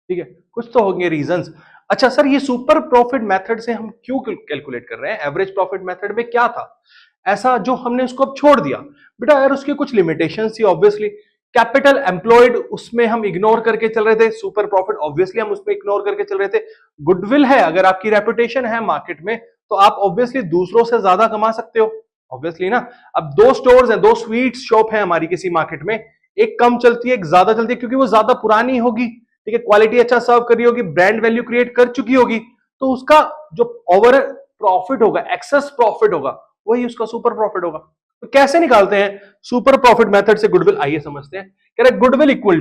ठीक है, कुछ तो होंगे रीजंस। अच्छा सर, ये सुपर प्रॉफिट मेथड से हम क्यों कैलकुलेट कर रहे हैं? एवरेज प्रॉफिट मेथड में क्या था ऐसा जो हमने उसको अब छोड़ दिया? बेटा यार उसके कुछ लिमिटेशंस थी ऑब्वियसली। कैपिटल एम्प्लॉयड उसमें हम इग्नोर करके चल रहे थे, सुपर प्रॉफिट ऑब्वियसली हम उसमें इग्नोर करके चल रहे थे। गुडविल है, अगर आपकी रेपुटेशन है मार्केट में तो आप ऑब्वियसली दूसरों से ज्यादा कमा सकते हो, ऑब्वियसली ना। अब दो स्टोर्स हैं, दो स्वीट शॉप है हमारी किसी मार्केट में, एक कम चलती है एक ज्यादा चलती है, क्योंकि वो ज्यादा पुरानी होगी, ठीक है, क्वालिटी अच्छा सर्व कर रही होगी, ब्रांड वैल्यू क्रिएट कर चुकी होगी, तो उसका जो ओवर प्रॉफिट होगा, एक्सेस प्रॉफिट होगा, वही उसका सुपर प्रॉफिट होगा। तो कैसे निकालते हैं सुपर प्रॉफिट मेथड से गुडविल? आइए समझते हैं। कह रहे goodwill equal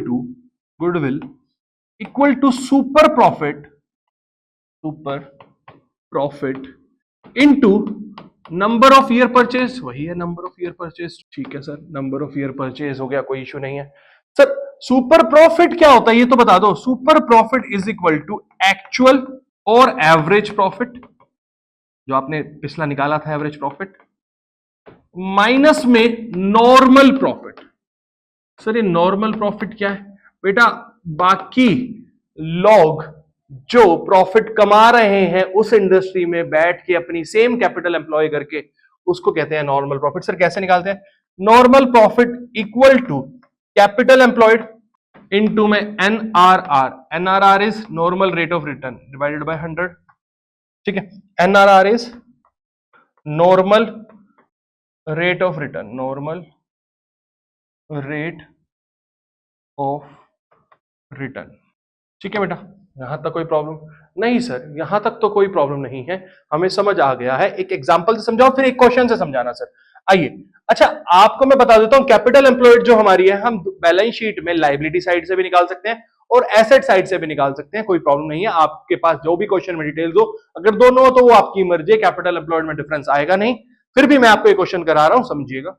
to super profit into number of year purchase. वही है नंबर ऑफ ईयर परचेज, ठीक है sir, number of year purchase हो गया, कोई इश्यू नहीं है। सर सुपर प्रॉफिट क्या होता है ये तो बता दो। Super profit is equal to actual और एवरेज प्रॉफिट, जो आपने पिछला निकाला था एवरेज प्रॉफिट, माइनस में नॉर्मल प्रॉफिट। सर ये नॉर्मल प्रॉफिट क्या है? बेटा बाकी लोग जो प्रॉफिट कमा रहे हैं उस इंडस्ट्री में बैठ के अपनी सेम कैपिटल एम्प्लॉय करके, उसको कहते हैं नॉर्मल प्रॉफिट। सर कैसे निकालते हैं? Normal profit equal to capital employed into में NRR. NRR is normal rate of return divided by 100। ठीक है, NRR is normal rate of return, normal rate of return. ठीक है बेटा, यहां तक कोई प्रॉब्लम नहीं? सर यहां तक तो कोई प्रॉब्लम नहीं है, हमें समझ आ गया है। एक एग्जांपल से समझाओ फिर एक क्वेश्चन से समझाना सर। आइए, अच्छा आपको मैं बता देता हूं, कैपिटल एम्प्लॉयड जो हमारी है, हम बैलेंस शीट में लाइबिलिटी साइड से भी निकाल सकते हैं और एसेट साइड से भी निकाल सकते हैं, कोई प्रॉब्लम नहीं है। आपके पास जो भी क्वेश्चन में डिटेल्स हो, अगर दोनों हो तो वो आपकी मर्जी है, कैपिटल एम्प्लॉयड में डिफरेंस आएगा नहीं। फिर भी मैं आपको एक क्वेश्चन करा रहा हूं, समझिएगा।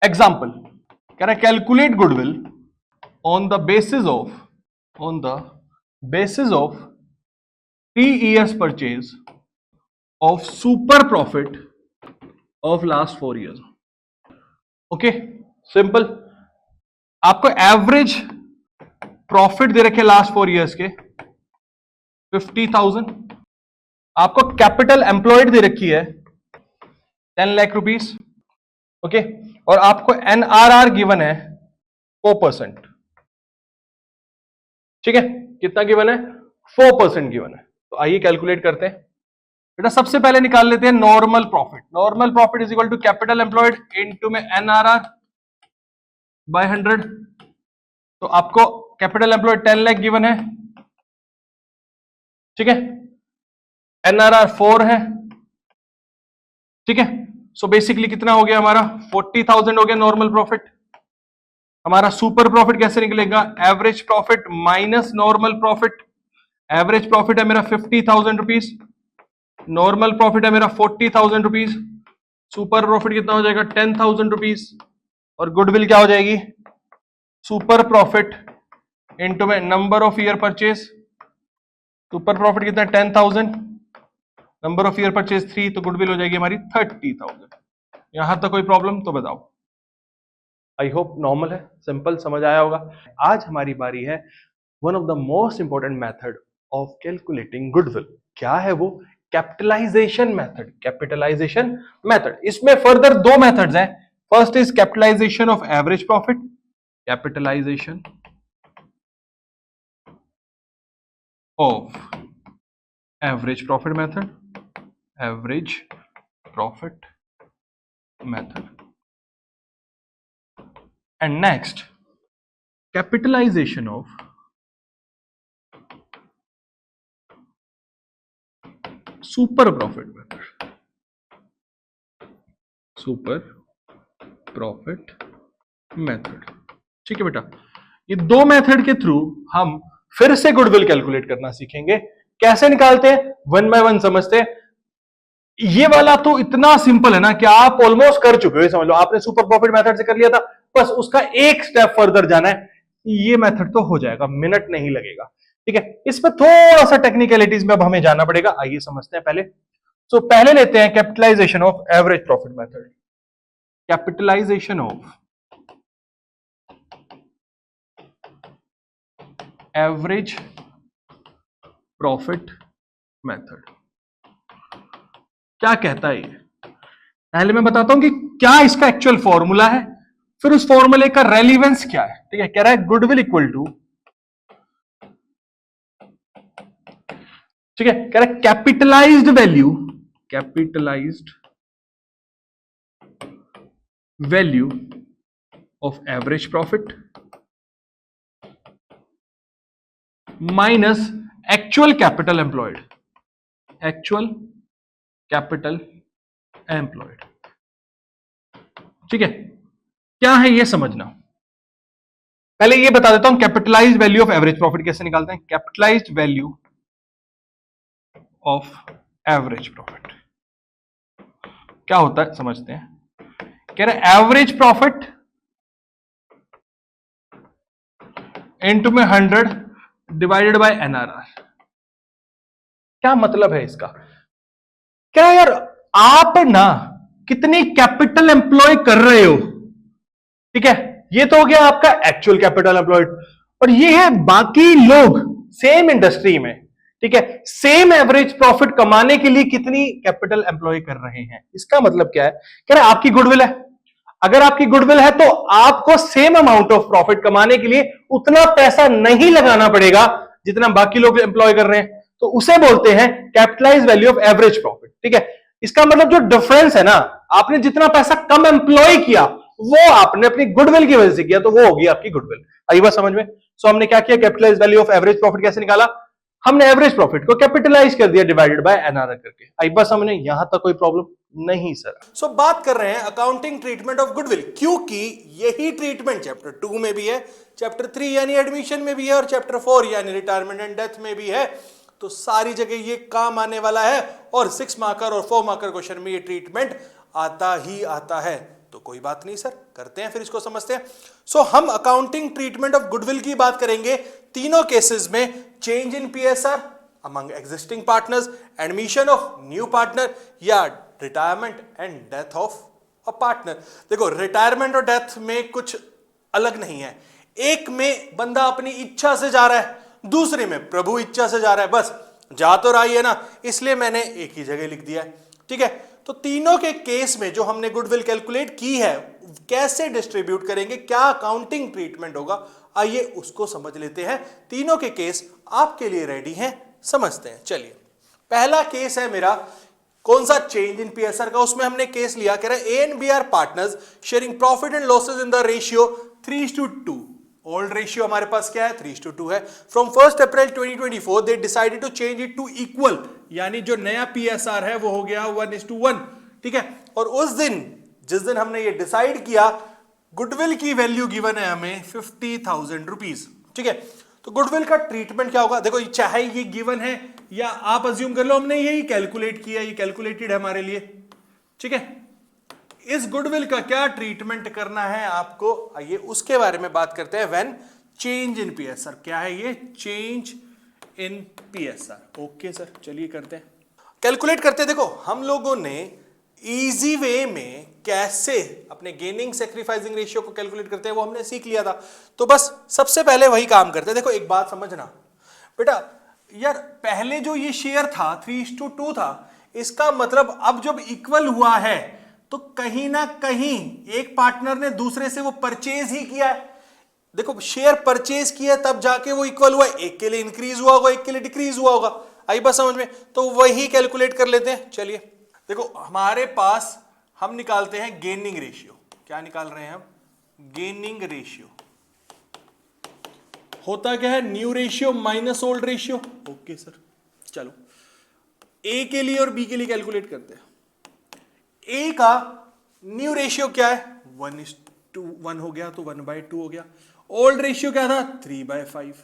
एग्जाम्पल कह रहा है calculate goodwill on the basis of 3 years purchase of super profit of last 4 years. Okay, simple. आपको एवरेज प्रॉफिट दे रखे लास्ट 4 इयर्स के 50,000, आपको कैपिटल एम्प्लॉयड दे रखी है 10 लाख रुपीस, ओके, और आपको एनआरआर गिवन है 4%। ठीक है, कितना गिवन है? 4% गिवन है। तो आइए कैलकुलेट करते हैं। बेटा सबसे पहले निकाल लेते हैं normal profit. Normal profit is equal to capital employed into में एनआरआर बाय 100। तो आपको कैपिटल एम्प्लॉयड 10 लाख गिवन है, ठीक है, एनआरआर 4 है, ठीक है। सो बेसिकली कितना हो गया हमारा? 40,000 हो गया नॉर्मल प्रॉफिट। हमारा सुपर प्रॉफिट कैसे निकलेगा? Average profit minus normal profit. Average profit है मेरा 50,000 रुपीज, नॉर्मल प्रॉफिट है मेरा 40,000 रुपीज, सुपर प्रॉफिट कितना हो जाएगा? 10,000 रुपीज, और गुडविल क्या हो जाएगी? सुपर प्रॉफिट इनटू में number of year purchase. Super profit कितना है? 10,000, नंबर ऑफ ईयर परचेज 3, तो गुडविल हो जाएगी हमारी 30,000। यहां तक कोई प्रॉब्लम तो बताओ? आई होप नॉर्मल है, सिंपल समझ आया होगा। आज हमारी बारी है one of the most important method of calculating goodwill. क्या है वो? Capitalisation method. कैपिटलाइजेशन मेथड, इसमें फर्दर दो मेथड्स हैं। First is capitalisation of average profit, capitalisation of average profit method, average profit method, and next capitalization of super profit method, super profit method. ठीक है बेटा, ये दो मेथड के थ्रू हम फिर से गुडविल कैलकुलेट करना सीखेंगे। कैसे निकालते हैं, वन बाय वन समझते हैं। ये वाला तो इतना सिंपल है ना कि आप ऑलमोस्ट कर चुके हो, समझ लो आपने सुपर प्रॉफिट मेथड से कर लिया था, बस उसका एक स्टेप फर्दर जाना है। ये मेथड तो हो जाएगा, मिनट नहीं लगेगा। ठीक है, इसमें थोड़ा सा टेक्निकलिटीज में अब हमें जाना पड़ेगा, आइए समझते हैं पहले। तो पहले लेते हैं capitalisation of average profit method. Capitalisation of average profit method क्या कहता है ये? पहले मैं बताता हूं कि क्या इसका एक्चुअल फॉर्मूला है, फिर उस फॉर्मूले का रेलिवेंस क्या है। ठीक है, कह रहा है गुडविल इक्वल टू, ठीक है, कह रहा है capitalised value, capitalised value of average profit minus actual capital employed, actual capital employed. ठीक है, क्या है ये समझना। पहले ये बता देता हूं capitalised value of average profit कैसे निकालते हैं। Capitalised value of average profit क्या होता है समझते हैं। कह रहे एवरेज प्रॉफिट इनटू में 100 डिवाइडेड बाय एनआरआर। क्या मतलब है इसका? क्या यार आप ना कितनी कैपिटल एम्प्लॉय कर रहे हो, ठीक है, ये तो हो गया आपका एक्चुअल कैपिटल एम्प्लॉयड, और ये है बाकी लोग सेम इंडस्ट्री में, ठीक है, सेम एवरेज प्रॉफिट कमाने के लिए कितनी कैपिटल एम्प्लॉय कर रहे हैं। इसका मतलब क्या है, कह रहे आपकी गुडविल है, अगर आपकी गुडविल है तो आपको सेम अमाउंट ऑफ प्रॉफिट कमाने के लिए उतना पैसा नहीं लगाना पड़ेगा जितना बाकी लोग एम्प्लॉय कर रहे हैं, तो उसे बोलते हैं capitalise value of average profit. ठीक है, इसका मतलब जो डिफरेंस है ना, आपने जितना पैसा कम एम्प्लॉय किया वो आपने अपनी गुडविल की वजह से किया, तो वो होगी आपकी गुडविल। आई बात समझ में। सो हमने क्या किया, capitalise value of average profit कैसे निकाला, हमने एवरेज प्रॉफिट को कैपिटलाइज कर दिया डिवाइडेड बाय एनआरआर करके। आई बात समझ में, यहां तक कोई प्रॉब्लम नहीं सर। सो बात कर रहे हैं अकाउंटिंग ट्रीटमेंट ऑफ गुडविल, क्योंकि यही ट्रीटमेंट चैप्टर 2 में भी है, चैप्टर 3 यानी एडमिशन में भी है, और चैप्टर 4 यानी रिटायरमेंट एंड डेथ में भी है। तो सारी जगह ये काम आने वाला है, और 6 मार्कर और 4 मार्कर क्वेश्चन में ये ट्रीटमेंट आता ही आता है। तो कोई बात नहीं सर, करते हैं फिर इसको समझते हैं। सो हम अकाउंटिंग ट्रीटमेंट ऑफ गुडविल की बात करेंगे तीनों केसेस में, change in PSR among existing partners, admission of new partner, या retirement and death of a partner. देखो रिटायरमेंट और डेथ में कुछ अलग नहीं है, एक में बंदा अपनी इच्छा से जा रहा है, दूसरे में प्रभु इच्छा से जा रहा है, बस जा तो रहा ही है ना, इसलिए मैंने एक ही जगह लिख दिया है। ठीक है, तो तीनों के केस में जो हमने गुडविल कैलकुलेट की है कैसे डिस्ट्रीब्यूट करेंगे, क्या अकाउंटिंग ट्रीटमेंट होगा, आइए उसको समझ लेते हैं। तीनों के केस आपके लिए रेडी हैं, समझते हैं। चलिए, पहला केस है मेरा कौन सा, चेंज इन पीएसआर का। उसमें हमने केस लिया, कह रहा है A and B are partners sharing profit and losses in the ratio 3:2। Old ratio हमारे पास क्या है, 3:2 है। From 1 April 2024 they decided to change it to equal, यानी जो नया पीएसआर है वो हो गया 1:1। ठीक है, और उस दिन जिस दिन हमने ये डिसाइड किया, गुडविल की वैल्यू गिवन है हमें 50,000 रुपीज। ठीक है, तो गुडविल का ट्रीटमेंट क्या होगा, देखो चाहे ये गिवन है या आप अज्यूम कर लो हमने यही कैलकुलेट किया, ये कैलकुलेटेड है हमारे लिए। ठीक है, इस गुडविल का क्या ट्रीटमेंट करना है आपको, आइए उसके बारे में बात करते हैं। व्हेन चेंज इन पीएसआर, क्या है ये, change in PSR. Okay sir, चलिए करते हैं, कैलकुलेट करते हैं। देखो हम लोगों ने इजी वे में कैसे अपने गेनिंग सैक्रिफाइसिंग रेशियो को कैलकुलेट करते हैं वो हमने सीख लिया था, तो बस सबसे पहले वही काम करते हैं। देखो एक बात समझना बेटा, यार पहले जो ये शेयर था 3:2 था, इसका मतलब अब जब इक्वल हुआ है तो कहीं ना कहीं एक पार्टनर ने दूसरे से वो परचेज ही किया है। देखो शेयर परचेज किया तब जाके वो इक्वल हुआ, एक के लिए इंक्रीज हुआ होगा, एक के लिए डिक्रीज हुआ होगा। आई बात समझ में, तो वही कैलकुलेट कर लेते हैं। चलिए देखो हमारे पास हम निकालते हैं गेनिंग रेशियो। क्या निकाल रहे हैं हम, गेनिंग रेशियो होता क्या है, new ratio minus old ratio. Okay sir, चलो ए के लिए और बी के लिए कैलकुलेट करते हैं। ए का न्यू रेशियो क्या है 1:1 हो गया तो 1/2 हो गया। ओल्ड रेशियो क्या था 3/5।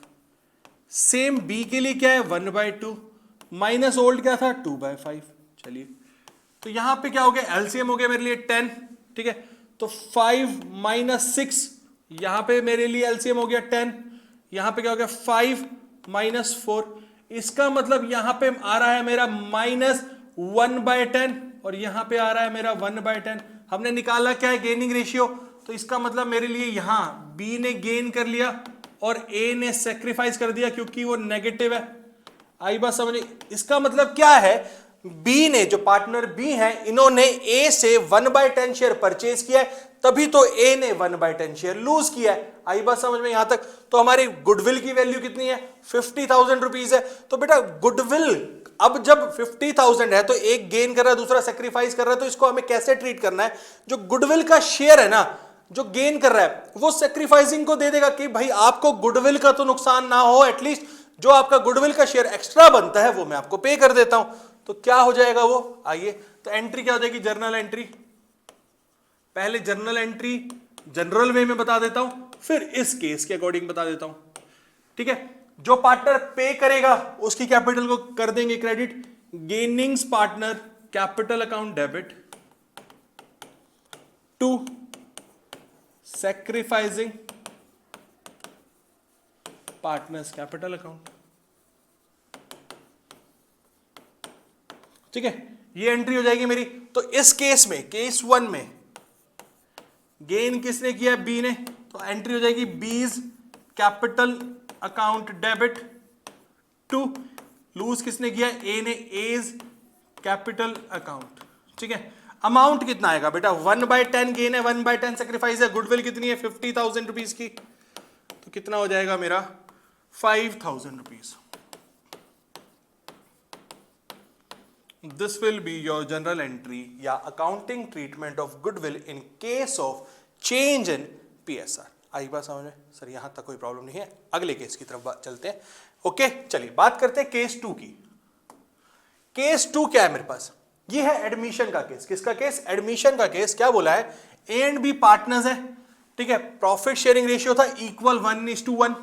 सेम बी के लिए क्या है 1/2 माइनस ओल्ड क्या था 2/5। चलिए तो यहां पे क्या हो गया एलसीएम हो गया मेरे लिए 10, ठीक है। तो 5 - 6 यहां पे मेरे लिए एलसीएम हो गया 10। यहां पे क्या हो गया 5 - 4। इसका मतलब यहां पे आ रहा है मेरा -1/10 और यहां पे आ रहा है मेरा 1/10। हमने निकाला क्या है गेनिंग रेशियो, तो इसका मतलब मेरे लिए यहां बी ने गेन कर लिया और ए ने सेक्रीफाइस कर दिया क्योंकि वो नेगेटिव है। आई बात समझ। इसका मतलब क्या है बी ने, जो पार्टनर बी है, इन्होंने ए से 1/10 शेयर परचेज किया है, तभी तो ए ने 1/10 शेयर लूज किया है। आई बात समझ में यहां तक। तो हमारी गुडविल की वैल्यू कितनी है 50,000 रुपीज है। तो बेटा गुडविल अब जब 50,000 है तो एक गेन कर रहा है दूसरा सेक्रीफाइस कर रहा है, तो इसको हमें कैसे ट्रीट करना है, जो गुडविल का शेयर है ना, जो गेन कर रहा है वो सेक्रीफाइसिंग को दे देगा कि भाई आपको गुडविल का तो नुकसान ना हो, एटलीस्ट जो आपका गुडविल का शेयर एक्स्ट्रा बनता है वो मैं आपको पे कर देता हूं। तो क्या हो जाएगा वो, आइए तो एंट्री क्या हो जाएगी जर्नल एंट्री। पहले जर्नल एंट्री जनरल वे में बता देता हूं, फिर इस केस के अकॉर्डिंग बता देता हूं, ठीक है। जो पार्टनर पे करेगा उसकी कैपिटल को कर देंगे credit, gainings partner capital account debit to sacrificing partners capital account, ठीक है। ये एंट्री हो जाएगी मेरी। तो इस केस में केस 1 में गेन किसने किया बी ने, तो एंट्री हो जाएगी B's capital account debit to lose किसने किया ए ने एज कैपिटल अकाउंट, ठीक है। अमाउंट कितना आएगा बेटा 1/10 गेन है 1/10 सेक्रीफाइस है, गुडविल कितनी है 50,000 रुपीज की, तो कितना हो जाएगा मेरा 5,000 rupees. This will be your general entry या accounting treatment of goodwill in case of change in PSR। आई बात समझ में सर, यहां तक कोई प्रॉब्लम नहीं है। अगले केस की तरफ चलते हैं। ओके चलिए बात करते हैं केस 2 की। केस 2 क्या है मेरे पास, ये है एडमिशन का केस। किसका केस, एडमिशन का केस। क्या बोला है ए एंड बी पार्टनर्स है, ठीक है। प्रॉफिट शेयरिंग रेशियो था इक्वल 1:1।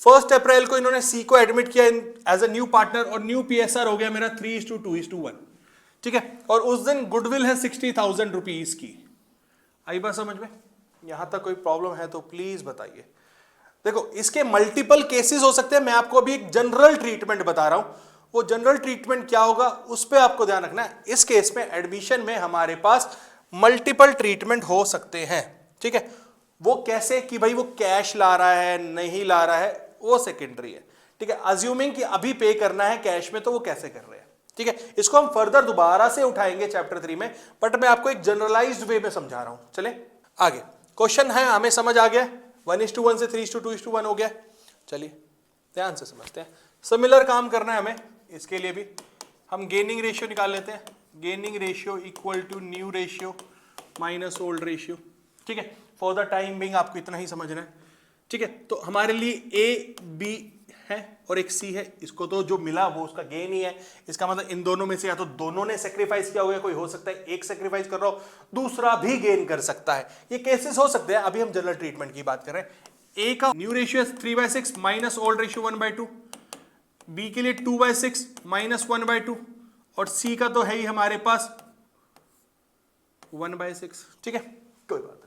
1 अप्रैल को इन्होंने सी को एडमिट किया एज अ न्यू पार्टनर और न्यू पीएसआर हो गया मेरा 3:2:1, ठीक है। और उस दिन गुडविल है 60,000 रुपीज की। आई बात समझ में, यहां तक कोई प्रॉब्लम है तो प्लीज बताइए। देखो इसके मल्टीपल केसेस हो सकते हैं, मैं आपको अभी एक जनरल ट्रीटमेंट बता रहा हूं। वो जनरल ट्रीटमेंट क्या होगा उस पर आपको ध्यान रखना है। इस केस में एडमिशन में हमारे पास मल्टीपल ट्रीटमेंट हो सकते हैं, ठीक है। वो कैसे कि भाई वो कैश ला रहा है नहीं ला रहा है वो सेकेंडरी है, ठीक है। अज्यूमिंग कि अभी पे करना है कैश में तो वो कैसे कर रहे हैं, ठीक है। इसको हम फर्दर दोबारा से उठाएंगे चैप्टर 3 में, बट मैं आपको एक जनरलाइज्ड वे में समझा रहा हूं। चले आगे, क्वेश्चन है हमें समझ आ गया 1:1 से 3:2:1 हो गया। चलिए ध्यान से समझते हैं। सिमिलर काम करना है हमें, इसके लिए भी हम गेनिंग रेशियो निकाल लेते हैं। Gaining ratio equal to new ratio minus old ratio, ठीक है। फॉर द टाइम बिंग आपको इतना ही समझना है, ठीक है। तो हमारे लिए ए बी है और एक सी है, इसको तो जो मिला वो उसका गेन ही है। इसका मतलब इन दोनों में से या तो दोनों ने सेक्रीफाइस किया हुआ, कोई हो सकता है एक सेक्रीफाइस कर रहा हो दूसरा भी गेन कर सकता है, ये केसेस हो सकते हैं। अभी हम जनरल ट्रीटमेंट की बात कर रहे हैं। ए का new ratio 3/6 minus old ratio 1/2, B के लिए 2/6 माइनस 1/2 और सी का तो है ही हमारे पास 1/6, ठीक है। कोई बात नहीं।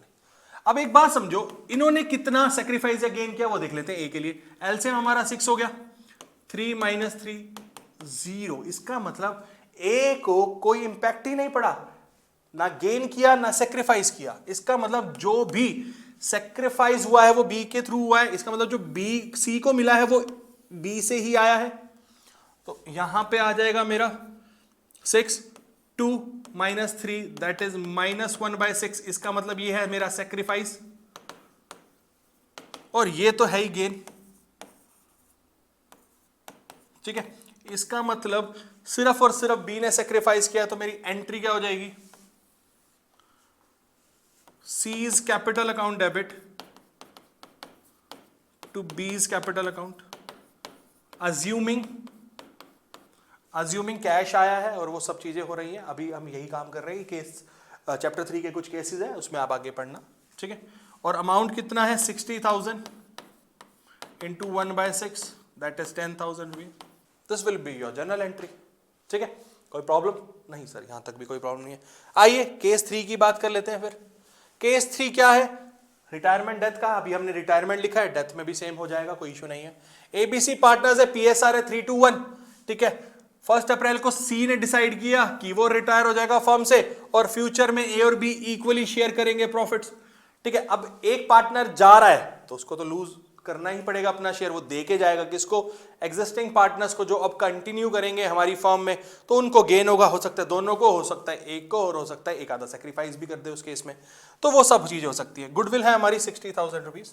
अब एक बात समझो, इन्होंने कितना सेक्रीफाइस या गेन किया वो देख लेते हैं। ए के लिए एलसीएम हमारा 6 हो गया, 3 - 3 0। इसका मतलब ए को कोई इंपैक्ट ही नहीं पड़ा, ना गेन किया ना सेक्रीफाइस किया। इसका मतलब जो भी सेक्रीफाइस हुआ है वो बी के थ्रू हुआ है। इसका मतलब जो बी सी को मिला है वो बी से ही आया है। तो यहां पे आ जाएगा मेरा 6 2 - 3 दैट इज -1/6। इसका मतलब ये है मेरा सेक्रीफाइस और ये तो है ही गेन, ठीक है। इसका मतलब सिर्फ और सिर्फ बी ने सेक्रीफाइस किया, तो मेरी एंट्री क्या हो जाएगी C's capital account debit to B's capital account, assuming assuming cash आया है और वो सब चीजें हो रही हैं, अभी हम यही काम कर रहे हैं। केस चैप्टर 3 के कुछ केसेस हैं, उसमें आप आगे पढ़ना, ठीक है। और अमाउंट कितना है 60,000 into 1/6 that is 10,000 rupees. This will be your journal entry, ठीक है। कोई प्रॉब्लम नहीं सर, यहां तक भी कोई प्रॉब्लम नहीं है। आइए केस 3 की बात कर लेते हैं फिर। केस 3 क्या है? रिटायरमेंट डेथ का। अभी हमने रिटायरमेंट लिखा है, डेथ में भी सेम हो जाएगा, कोई इशू नहीं है। एबीसी पार्टनर्स है, पीएसआर है 3-1, ठीक है। 1 अप्रैल को सी ने डिसाइड किया कि वो रिटायर हो जाएगा फर्म से और फ्यूचर में ए और बी इक्वली शेयर करेंगे प्रॉफिट्स, ठीक है। अब एक पार्टनर जा रहा है तो उसको तो लूज करना ही पड़ेगा अपना शेयर, वो दे के जाएगा किसको? एग्जिस्टिंग पार्टनर्स को, जो अब कंटिन्यू करेंगे हमारी फर्म में, तो उनको गेन होगा। हो सकता है दोनों को, हो सकता है एक को, और हो सकता है एक आधा सेक्रीफाइस भी कर दे उस केस में, तो वो सब चीजें हो सकती है। गुडविल है हमारी 60,000 रुपीज।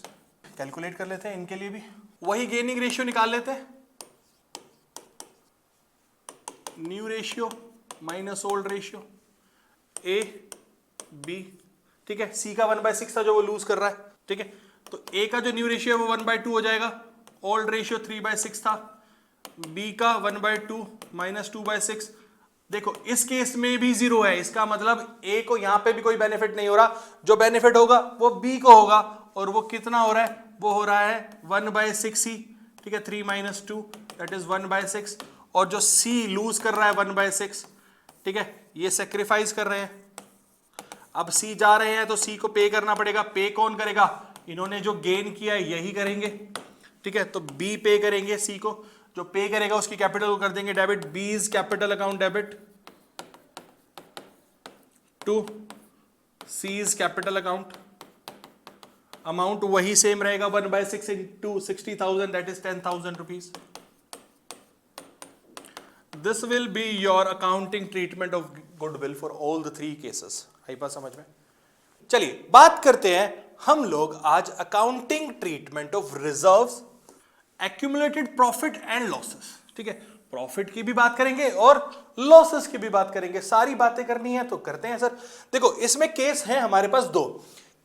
कैलकुलेट कर लेते हैं इनके लिए भी, वही गेनिंग रेशियो निकाल लेते हैं, new ratio minus old ratio, A B, ठीक है। सी का 1/6 था जो वो लूज कर रहा है, ठीक है। तो ए का जो न्यू रेशियो है वो 1/2 हो जाएगा, ओल्ड रेशियो 3/6 था, बी का 1/2 माइनस 2/6। देखो इस केस में भी 0 है, इसका मतलब ए को यहां पे भी कोई बेनिफिट नहीं हो रहा, जो बेनिफिट होगा वो बी को होगा, और वो कितना हो रहा है? वो हो रहा है 1/6 ही, ठीक है। 3 - 2 दैट इज 1/6, और जो सी लूज कर रहा है 1/6, ठीक है, ये सेक्रीफाइस कर रहे हैं। अब सी जा रहे हैं तो सी को पे करना पड़ेगा। पे कौन करेगा? इन्होंने जो गेन किया है यही करेंगे, ठीक है। तो बी पे करेंगे सी को, जो पे करेगा उसकी कैपिटल को कर देंगे debit, B's capital account debit to C's capital account. Amount वही सेम रहेगा, 1/6 into 60,000 that is 10,000 rupees. This will be your accounting treatment of goodwill for all the 3 cases. आई बात समझ में? चलिए बात करते हैं हम लोग आज accounting treatment of reserves, accumulated profit and losses, ठीक है। प्रॉफिट की भी बात करेंगे और लॉसेस की भी बात करेंगे, सारी बातें करनी है तो करते हैं सर। देखो इसमें केस है हमारे पास 2।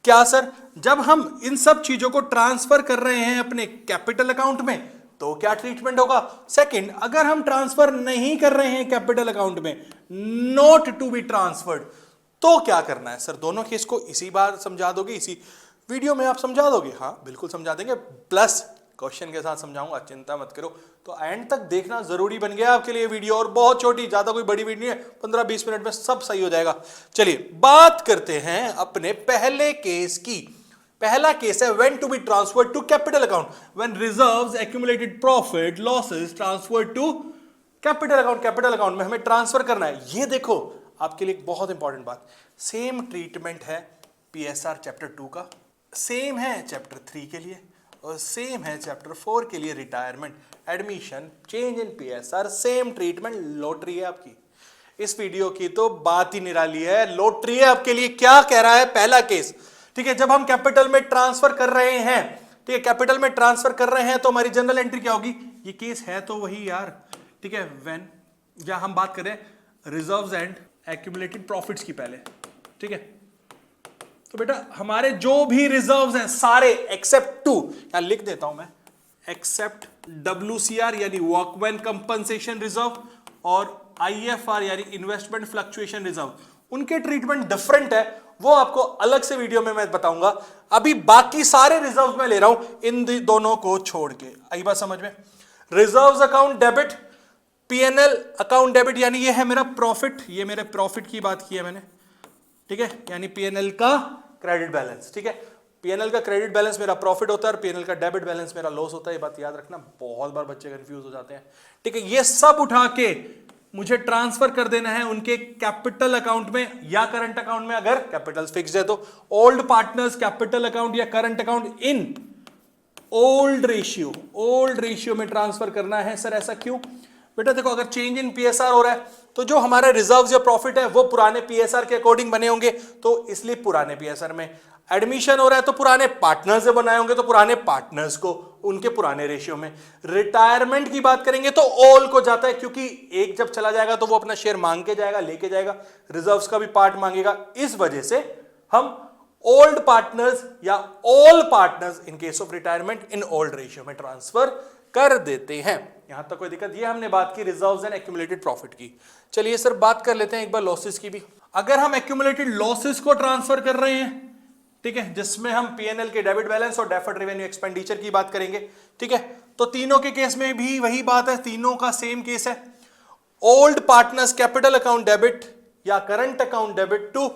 क्या सर? जब हम इन सब चीजों को ट्रांसफर कर रहे हैं अपने कैपिटल अकाउंट में तो क्या ट्रीटमेंट होगा? सेकंड, अगर हम ट्रांसफर नहीं कर रहे हैं कैपिटल अकाउंट में, नॉट टू बी ट्रांसफर्ड, तो क्या करना है सर? दोनों केस को इसी बार समझा दोगे, इसी वीडियो में आप समझा दोगे? हाँ बिल्कुल समझा देंगे, प्लस क्वेश्चन के साथ समझाऊंगा, चिंता मत करो। तो एंड तक देखना जरूरी बन गया आपके लिए वीडियो, और बहुत छोटी, ज्यादा कोई बड़ी वीडियो नहीं है, 15-20 मिनट में सब सही हो जाएगा। चलिए बात करते हैं अपने पहले केस की। पहला केस है when to be transferred to capital account, when reserves, accumulated profit, losses transferred to capital account. Capital account में हमें ट्रांसफर करना है। ये देखो आपके लिए एक बहुत इंपॉर्टेंट बात, सेम ट्रीटमेंट है पीएसआर चैप्टर 2 का, सेम है चैप्टर 3 के लिए, और सेम है चैप्टर 4 के लिए। Retirement, admission, change in PSR, same treatment. Lottery है आपकी, इस वीडियो की तो बात ही निराली है, लॉटरी है आपके लिए। क्या कह रहा है पहला केस? ठीक है, जब हम कैपिटल में ट्रांसफर कर रहे हैं, ठीक है, कैपिटल में ट्रांसफर कर रहे हैं तो हमारी जनरल एंट्री क्या होगी? ये केस है तो वही यार, ठीक है। व्हेन, या हम बात करें रिजर्व्स एंड एक्यूमुलेटेड प्रॉफिट्स की पहले, ठीक है। तो बेटा हमारे जो भी रिजर्व्स हैं सारे एक्सेप्ट 2, यहां लिख देता हूं मैं, एक्सेप्ट WCR यानी वर्कमैन कंपनसेशन रिजर्व और IFR यानी इन्वेस्टमेंट फ्लक्चुएशन रिजर्व, उनके ट्रीटमेंट डिफरेंट है, वो आपको अलग से वीडियो में मैं बताऊंगा। अभी बाकी सारे रिजर्व में ले रहा हूं इन दोनों को छोड़ के। आई बात समझ में? Reserves account debit, P&L account debit, यानी ये है मेरा प्रॉफिट, ये मेरे प्रॉफिट की बात की है मैंने, ठीक है, यानी P&L का क्रेडिट बैलेंस, ठीक है। P&L का क्रेडिट बैलेंस मेरा प्रॉफिट होता है और P&L का डेबिट बैलेंस मेरा लॉस होता है। ये बात याद रखना, बहुत बार बच्चे कंफ्यूज हो जाते हैं, ठीक है। ये सब उठा के मुझे ट्रांसफर कर देना है उनके कैपिटल अकाउंट में या करंट अकाउंट में, अगर कैपिटल फिक्स्ड है तो। ओल्ड पार्टनर्स कैपिटल अकाउंट या current account in old ratio में ट्रांसफर करना है। सर ऐसा क्यों? बेटा देखो, अगर चेंज इन पीएसआर हो रहा है तो जो हमारा रिजर्व्स या प्रॉफिट है वो पुराने पीएसआर के अकॉर्डिंग बने होंगे, तो इसलिए पुराने पीएसआर में। एडमिशन हो रहा है तो पुराने पार्टनर से बनाए होंगे, तो पुराने पार्टनर्स को उनके पुराने रेशियो में। रिटायरमेंट की बात करेंगे तो ऑल को जाता है, क्योंकि एक जब चला जाएगा तो वो अपना शेयर मांग के जाएगा, लेके जाएगा, रिजर्व्स का भी पार्ट मांगेगा। इस वजह से हम ओल्ड पार्टनर्स या all partners in case of retirement in old ratio में ट्रांसफर कर देते हैं। यहां तक कोई दिक्कत? ये हमने बात की रिजर्व्स एंड एक्यूमुलेटेड प्रॉफिट की। चलिए सर बात कर लेते हैं एक बार लॉसेस की भी। अगर हम एक्यूमुलेटेड लॉसेस को ट्रांसफर कर रहे हैं, ठीक है, जिसमें हम पीएनएल के डेबिट बैलेंस और डेफर्ड रेवेन्यू एक्सपेंडिचर की बात करेंगे, ठीक है, तो तीनों के केस में भी वही बात है, तीनों का सेम केस है। Old partners capital account debit या current account debit to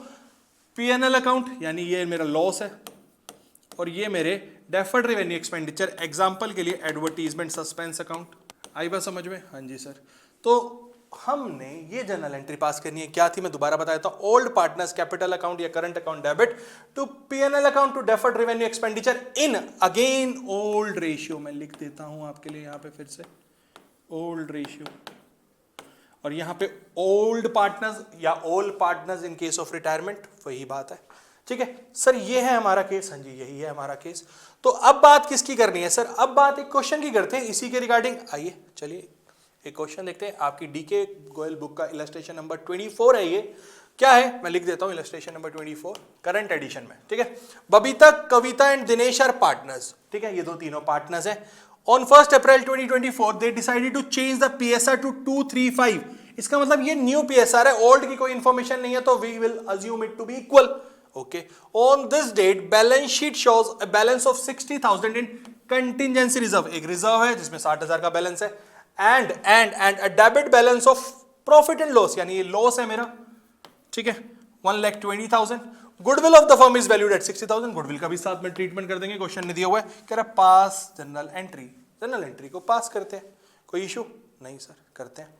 PNL account, यानी ये मेरा लॉस है और ये मेरे डेफर्ड रेवेन्यू एक्सपेंडिचर, एग्जांपल के लिए एडवर्टीजमेंट सस्पेंस अकाउंट। आई बात समझ में? हाँ जी सर। तो हमने ये जर्नल एंट्री पास करनी है, क्या थी मैं दोबारा बताया था, ओल्ड पार्टनर्स कैपिटल अकाउंट या current account debit to PNL account to deferred revenue expenditure in again old ratio. मैं लिख देता हूं आपके लिए यहां पे फिर से ओल्ड रेशियो, और यहां पे ओल्ड पार्टनर्स या old partners in case of retirement, वही बात है। ठीक है सर, ये है हमारा केस। हाँ जी, यही है हमारा केस। तो अब बात किसकी करनी है सर? अब बात एक क्वेश्चन की करते हैं इसी के रिगार्डिंग। आइए चलिए एक क्वेश्चन देखते हैं। आपकी डीके गोयल बुक का इलस्ट्रेशन नंबर 24 है। ये क्या है मैं लिख देता हूं, इलस्ट्रेशन नंबर 24 करंट एडिशन में। ठीक है, Babita, Kavita and Dinesh are partners. ठीक है, ये दो तीनों पार्टनर्स हैं। On 1 April 2024 they decided to change the PSR to 235। इसका मतलब ये न्यू पीएसआर है, ओल्ड की कोई इंफॉर्मेशन नहीं है, तो we will assume it to be equal. Okay. On this date, balance sheet shows a balance of 60,000 in contingency reserve. एक रिजर्व है जिसमें 60,000 का बैलेंस है, and a debit balance of profit and loss, यानी ये लॉस है मेरा। ठीक है, 1,20,000. Goodwill of the firm is valued at 60,000। Goodwill का भी साथ में ट्रीटमेंट कर देंगे। क्वेश्चन ने दिया हुआ है, कह रहा पास जनरल एंट्री। जनरल एंट्री को पास करते हैं, कोई इशू नहीं सर, करते हैं।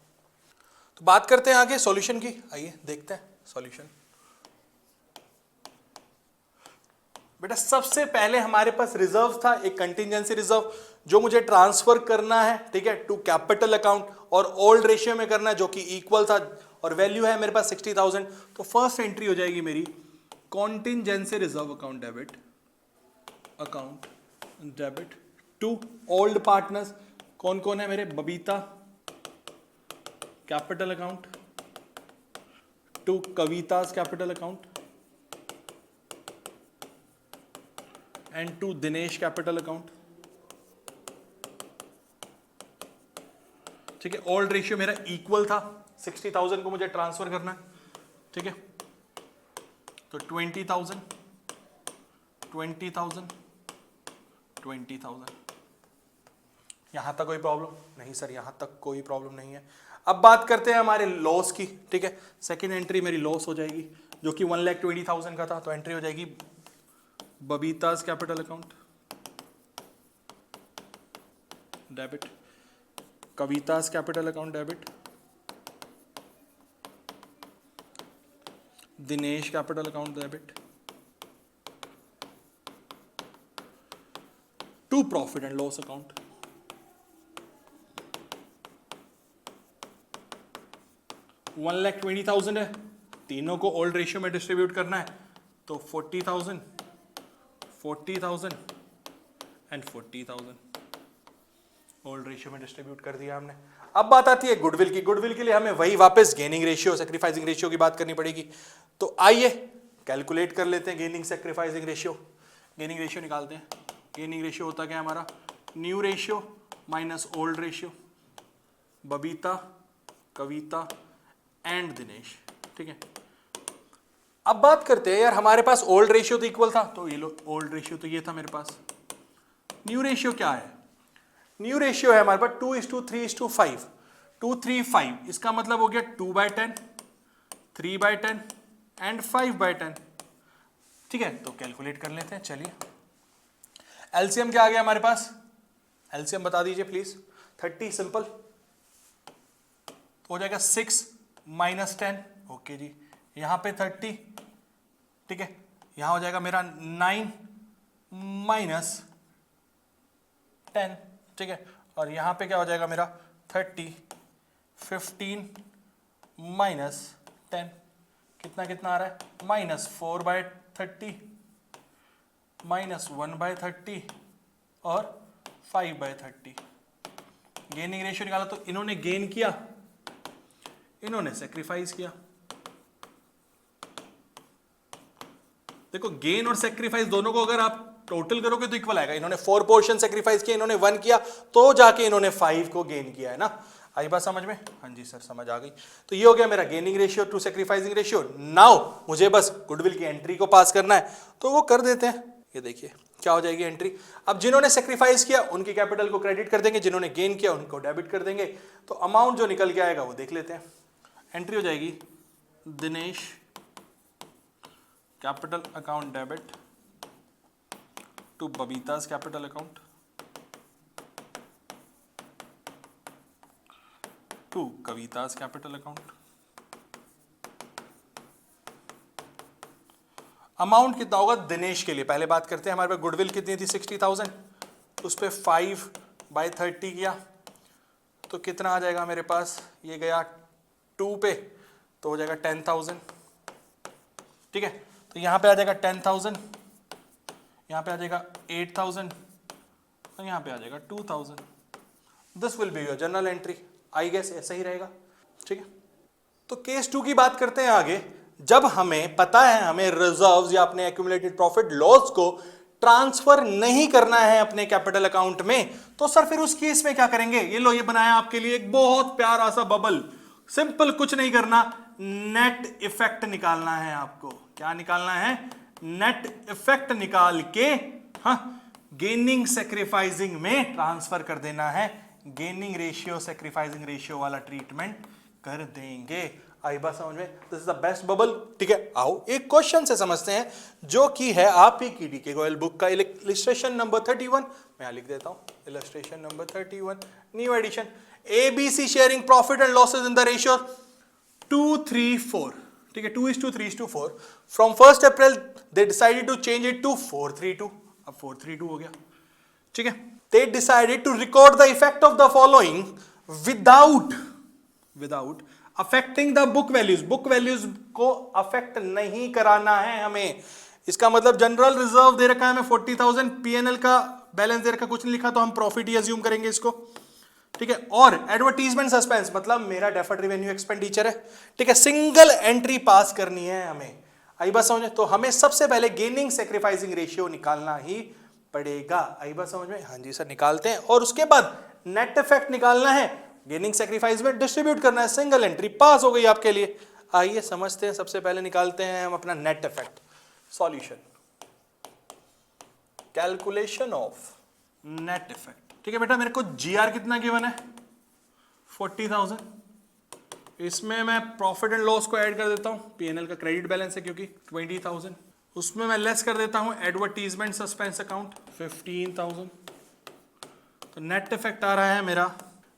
तो बात करते हैं आगे सॉल्यूशन की। आइए देखते हैं सॉल्यूशन। बेटा सबसे पहले हमारे पास रिजर्व था, एक कंटिजेंसी रिजर्व जो मुझे ट्रांसफर करना है, ठीक है, टू कैपिटल अकाउंट, और ओल्ड रेशियो में करना है जो कि इक्वल था, और वैल्यू है मेरे पास 60,000। तो फर्स्ट एंट्री हो जाएगी मेरी contingency reserve account debit to old partners. कौन कौन है मेरे? Babita capital account to Kavita's capital account and to Dinesh capital account. ठीक है, ओल्ड रेशियो मेरा इक्वल था, 60,000 को मुझे ट्रांसफर करना है। ठीक है, तो 20,000 20,000 20,000। यहां तक कोई प्रॉब्लम नहीं सर? यहां तक कोई प्रॉब्लम नहीं है। अब बात करते हैं हमारे लॉस की। ठीक है, सेकेंड एंट्री मेरी लॉस हो जाएगी जो कि 1,20,000 का था, तो एंट्री हो जाएगी Babita's capital account debit, Kavita's capital account debit, Dinesh capital account debit to profit and loss account. $1,20,000 है, तीनों को ओल्ड रेशियो में डिस्ट्रीब्यूट करना है, तो 40,000 40,000 एंड 40,000 ओल्ड रेशियो में डिस्ट्रीब्यूट कर दिया हमने। अब बात आती है गुडविल की। गुडविल के लिए हमें वही वापस गेनिंग रेशियो, सैक्रिफाइसिंग रेशियो की बात करनी पड़ेगी। तो आइए कैलकुलेट कर लेते हैं gaining sacrificing ratio. Gaining ratio निकालते हैं। गेनिंग रेशियो होता क्या है हमारा? New ratio minus old ratio, Babita, Kavita and Dinesh. ठीक है, अब बात करते हैं यार, हमारे पास ओल्ड रेशियो तो इक्वल था, तो ये लो ओल्ड रेशियो तो ये था मेरे पास। न्यू रेशियो क्या है? न्यू रेशियो है हमारे पास 2:3:5 2:3:5। इसका मतलब हो गया 2/10, 3/10 एंड 5/10। ठीक है, तो कैलकुलेट कर लेते हैं। चलिए, एलसीएम क्या आ गया हमारे पास? एलसीएम बता दीजिए प्लीज। 30 सिंपल हो जाएगा 6 - 10। ओके जी, यहां पे 30। ठीक है, यहां हो जाएगा मेरा 9 - 10। ठीक है, और यहां पे क्या हो जाएगा मेरा 30, 15 - 10। कितना कितना आ रहा है? -4/30 -1/30 और 5/30। गेनिंग रेशियो निकाला, तो इन्होंने गेन किया, इन्होंने सेक्रीफाइस किया। देखो गेन और सेक्रीफाइस दोनों को अगर आप टोटल करोगे तो इक्वल आएगा। इन्होंने 4 पोर्शन सेक्रीफाइस किया, इन्होंने 1 किया, तो जाके इन्होंने 5 को गेन किया है ना। आई बात समझ में? हाँ जी सर समझ आ गई। तो ये हो गया मेरा gaining ratio two sacrificing ratio. Now मुझे बस गुडविल की एंट्री को पास करना है, तो वो कर देते हैं। ये देखिए क्या हो जाएगी एंट्री। अब जिन्होंने सेक्रीफाइस किया उनकी कैपिटल को क्रेडिट कर देंगे, जिन्होंने गेन किया उनको डेबिट कर देंगे। तो अमाउंट जो निकल के आएगा वो देख लेते हैं। एंट्री हो जाएगी Dinesh capital account debit to Babita's capital account to Kavita's capital account. Amount कितना होगा दिनेश के लिए? पहले बात करते हैं, हमारे पास गुडविल कितनी थी 60,000, उस पर 5/30 किया तो कितना आ जाएगा मेरे पास? ये गया 2 पे तो हो जाएगा 10,000। ठीक है, तो यहाँ पे आ जाएगा 10,000, यहाँ पे आ जाएगा 8,000 और यहाँ पे आ जाएगा 2,000। This will be your journal entry. I guess ऐसा ही रहेगा। ठीक है, तो केस 2 की बात करते हैं आगे। जब हमें पता है हमें रिजर्व्स या अपने एक्यूमुलेटेड प्रॉफिट लॉस को ट्रांसफर नहीं करना है अपने कैपिटल अकाउंट में, तो सर फिर उस केस में क्या करेंगे? ये लो, ये बनाया आपके लिए एक बहुत प्यारा सा बबल। सिंपल, कुछ नहीं करना, नेट इफेक्ट निकालना है आपको। क्या निकालना है? नेट इफेक्ट निकाल के गेनिंग सेक्रीफाइसिंग में ट्रांसफर कर देना है। गेनिंग रेशियो सेक्रीफाइसिंग रेशियो वाला ट्रीटमेंट कर देंगे। आई बात समझ में? This is the best bubble. ठीक है, आओ एक क्वेश्चन से समझते हैं जो कि है आप ही की डीके गोयल बुक का इलस्ट्रेशन नंबर 31। मैं यहां लिख देता हूं illustration number 31, new edition. ABC sharing profit and losses in the ratio 2:3:4। ठीक है, 2:3:4। From 1 April they decided to change it to 4:3:2। अब 4:3:2 हो गया। ठीक है, they decided to record the effect of the following without affecting the book values. Book values को अफेक्ट नहीं कराना है हमें। इसका मतलब जनरल रिजर्व दे रखा है हमें 40,000, पीएनएल का बैलेंस दे रखा, कुछ नहीं लिखा, तो हम प्रॉफिट ही अज्यूम करेंगे इसको। ठीक है, और एडवर्टीजमेंट सस्पेंस मतलब मेरा डेफर्ड रेवेन्यू एक्सपेंडिचर है। ठीक है, सिंगल एंट्री पास करनी है हमें। आई बात समझ में? तो हमें सबसे पहले गेनिंग सेक्रीफाइसिंग रेशियो निकालना ही पड़ेगा। आई बात समझ में? हाँ जी सर, निकालते हैं। और उसके बाद नेट इफेक्ट निकालना है, गेनिंग सेक्रीफाइस में डिस्ट्रीब्यूट करना है। सिंगल एंट्री पास हो गई आपके लिए। आइए समझते हैं। सबसे पहले निकालते हैं हम अपना net effect. Solution, calculation of net effect. ठीक है बेटा, मेरे को जीआर कितना गिवन है? 40,000। इसमें मैं प्रॉफिट एंड लॉस को ऐड कर देता हूं, पीएनएल का क्रेडिट बैलेंस है क्योंकि 20,000। उसमें मैं लेस कर देता हूं एडवर्टीजमेंट सस्पेंस अकाउंट 15,000। तो नेट इफेक्ट आ रहा है मेरा,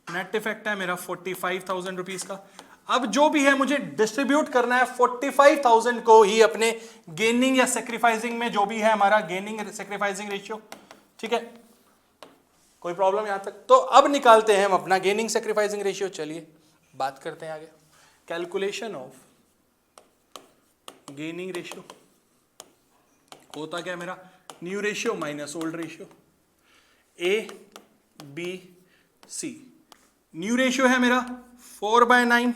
नेट इफेक्ट है मेरा 45,000 रुपीज का। अब जो भी है मुझे डिस्ट्रीब्यूट करना है 45,000 को ही अपने गेनिंग या सेक्रीफाइसिंग में, जो भी है हमारा गेनिंग सेक्रीफाइसिंग रेशियो। ठीक है, कोई प्रॉब्लम यहां तक? तो अब निकालते हैं हम अपना गेनिंग सेक्रीफाइसिंग रेशियो। चलिए बात करते हैं आगे। कैलकुलेशन ऑफ गेनिंग रेशियो होता क्या मेरा? New ratio minus old ratio, ABC। New ratio है मेरा 4/9,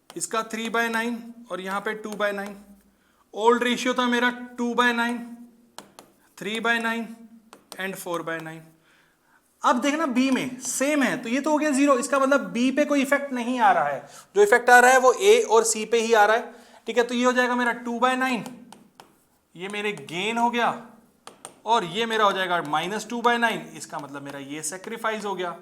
इसका 3/9 और यहां पे 2/9। ओल्ड रेशियो था मेरा 2/9, 3/9 एंड 4/9। अब देखना बी में सेम है, तो ये तो हो गया 0। इसका मतलब बी पे कोई इफेक्ट नहीं आ रहा है। जो इफेक्ट आ रहा है वो ए और सी पे ही आ रहा है। ठीक है, तो ये हो जाएगा मेरा 2/9, ये मेरे गेन हो गया, और ये मेरा हो जाएगा -2/9। इसका मतलब मेरा ये सेक्रीफाइस हो गया,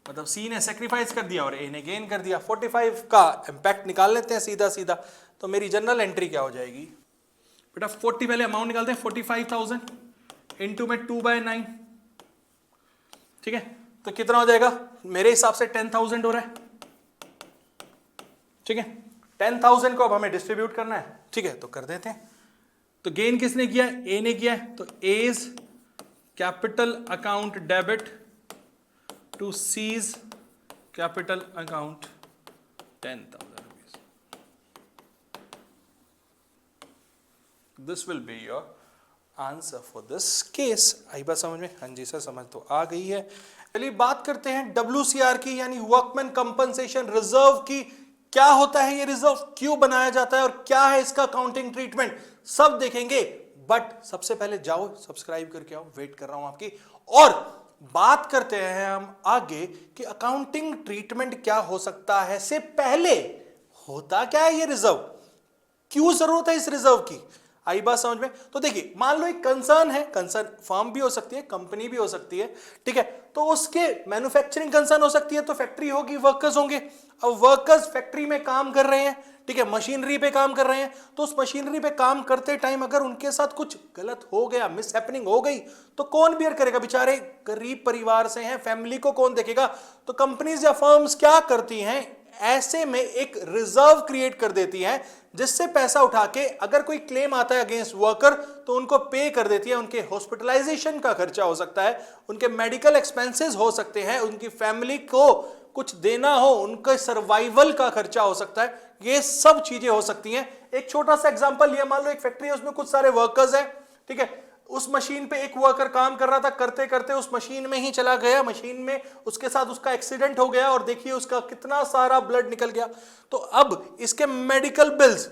मतलब सी ने सेक्रीफाइस कर दिया और ए ने गेन कर दिया। 45 का इंपैक्ट निकाल लेते हैं सीधा सीधा। तो मेरी जनरल एंट्री क्या हो जाएगी बेटा? 40 पहले अमाउंट निकालते हैं, 45,000 इंटू में 2/9। ठीक है, तो कितना हो जाएगा? मेरे हिसाब से 10,000 हो रहा है। ठीक है, 10,000 को अब हमें डिस्ट्रीब्यूट करना है। ठीक है, तो कर देते हैं। तो गेन किसने किया है? ए ने किया है। तो A's capital account debit to C's capital account 10,000 rupees. This will be your answer for this case. आई बात समझ में? हाँ जी सर, समझ तो आ गई है। चलिए बात करते हैं WCR की, यानी वर्कमैन कंपनसेशन रिजर्व की। क्या होता है ये रिजर्व, क्यों बनाया जाता है और क्या है इसका अकाउंटिंग ट्रीटमेंट, सब देखेंगे। बट सबसे पहले जाओ सब्सक्राइब करके आओ, वेट कर रहा हूं आपकी। और बात करते हैं हम आगे कि अकाउंटिंग ट्रीटमेंट क्या हो सकता है से पहले होता क्या है ये रिजर्व, क्यों जरूरत है इस रिजर्व की, आई बात समझ में। तो देखिए मान लो एक कंसर्न है, कंसर्न फर्म भी हो सकती है, कंपनी भी हो सकती है, ठीक है। तो उसके मैन्युफैक्चरिंग कंसर्न हो सकती है, तो फैक्ट्री होगी, वर्कर्स होंगे। अब वर्कर्स फैक्ट्री में काम कर रहे हैं, ठीक है, मशीनरी पे काम कर रहे हैं, तो उस मशीनरी पे काम करते टाइम अगर उनके साथ कुछ गलत हो गया, मिस हैपनिंग हो गई, तो कौन बियर करेगा, बेचारे गरीब परिवार से हैं, फैमिली को कौन देखेगा। तो कंपनीज या फर्म्स क्या करती हैं, ऐसे में एक रिजर्व क्रिएट कर देती है, जिससे पैसा उठा के अगर कोई क्लेम आता है अगेंस्ट वर्कर तो उनको पे कर देती है। उनके हॉस्पिटलाइजेशन का खर्चा हो सकता है, उनके मेडिकल एक्सपेंसेस हो सकते हैं, उनकी फैमिली को कुछ देना हो, उनके सर्वाइवल का खर्चा हो सकता है, ये सब चीजें हो सकती हैं। एक छोटा सा एग्जांपल लिया, मान लो एक फैक्ट्री है, उसमें कुछ सारे वर्कर्स हैं, ठीक है। उस मशीन पे एक वर्कर काम कर रहा था, करते करते उस मशीन में ही चला गया, मशीन में उसके साथ उसका एक्सीडेंट हो गया और देखिए उसका कितना सारा ब्लड निकल गया। तो अब इसके मेडिकल बिल्स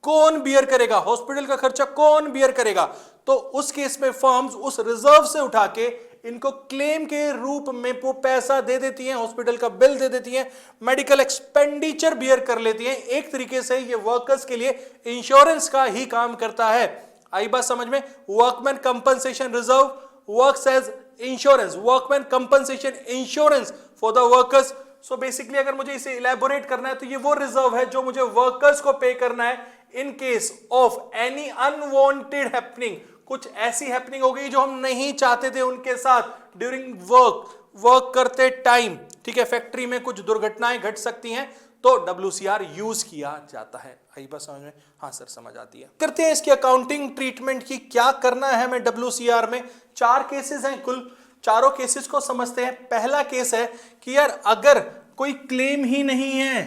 कौन बियर करेगा, हॉस्पिटल का खर्चा कौन बियर करेगा। तो उस केस में फर्म्स उस रिजर्व से उठा के इनको क्लेम के रूप में वो पैसा दे देती हैं, हॉस्पिटल का बिल दे देती हैं, मेडिकल एक्सपेंडिचर बियर कर लेती हैं। एक तरीके से ये वर्कर्स के लिए इंश्योरेंस का ही काम करता है। आई बात समझ में। Workman compensation reserve works as insurance, workman compensation insurance for the workers. So basically अगर मुझे इसे इलेबोरेट करना है तो ये वो रिजर्व है जो मुझे वर्कर्स को पे करना है in case of any unwanted happening. कुछ ऐसी हैपनिंग हो गई जो हम नहीं चाहते थे उनके साथ ड्यूरिंग वर्क करते टाइम, ठीक है, फैक्ट्री में कुछ दुर्घटनाएं घट सकती हैं, तो WCR यूज किया जाता है। आई बात समझ में, हाँ सर समझ आती है। करते हैं इसकी अकाउंटिंग ट्रीटमेंट की, क्या करना है हमें WCR में। 4 केसेस हैं कुल, चारों केसेस को समझते हैं। पहला केस है कि यार अगर कोई क्लेम ही नहीं है,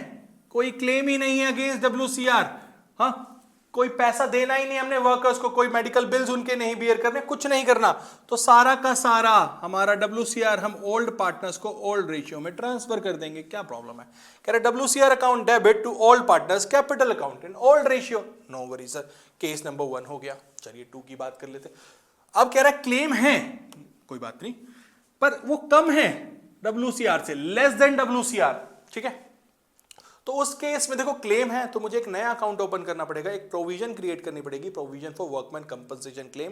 कोई क्लेम ही नहीं है अगेंस्ट WCR, हाँ, कोई पैसा देना ही नहीं हमने वर्कर्स को, कोई मेडिकल बिल्स उनके नहीं बियर करने, कुछ नहीं करना, तो सारा का सारा हमारा WCR हम ओल्ड पार्टनर्स को ओल्ड रेशियो में ट्रांसफर कर देंगे। क्या प्रॉब्लम है, कह रहे WCR account debit to old partners capital account in old ratio, no worry sir. Case number 1 हो गया। चलिए 2 की बात कर लेते। अब कह रहा है क्लेम है, कोई बात नहीं, पर वो कम है WCR से, लेस देन WCR, ठीक है। तो उस केस में देखो क्लेम है तो मुझे एक नया अकाउंट ओपन करना पड़ेगा, एक प्रोविजन क्रिएट करनी पड़ेगी, provision for workman compensation claim,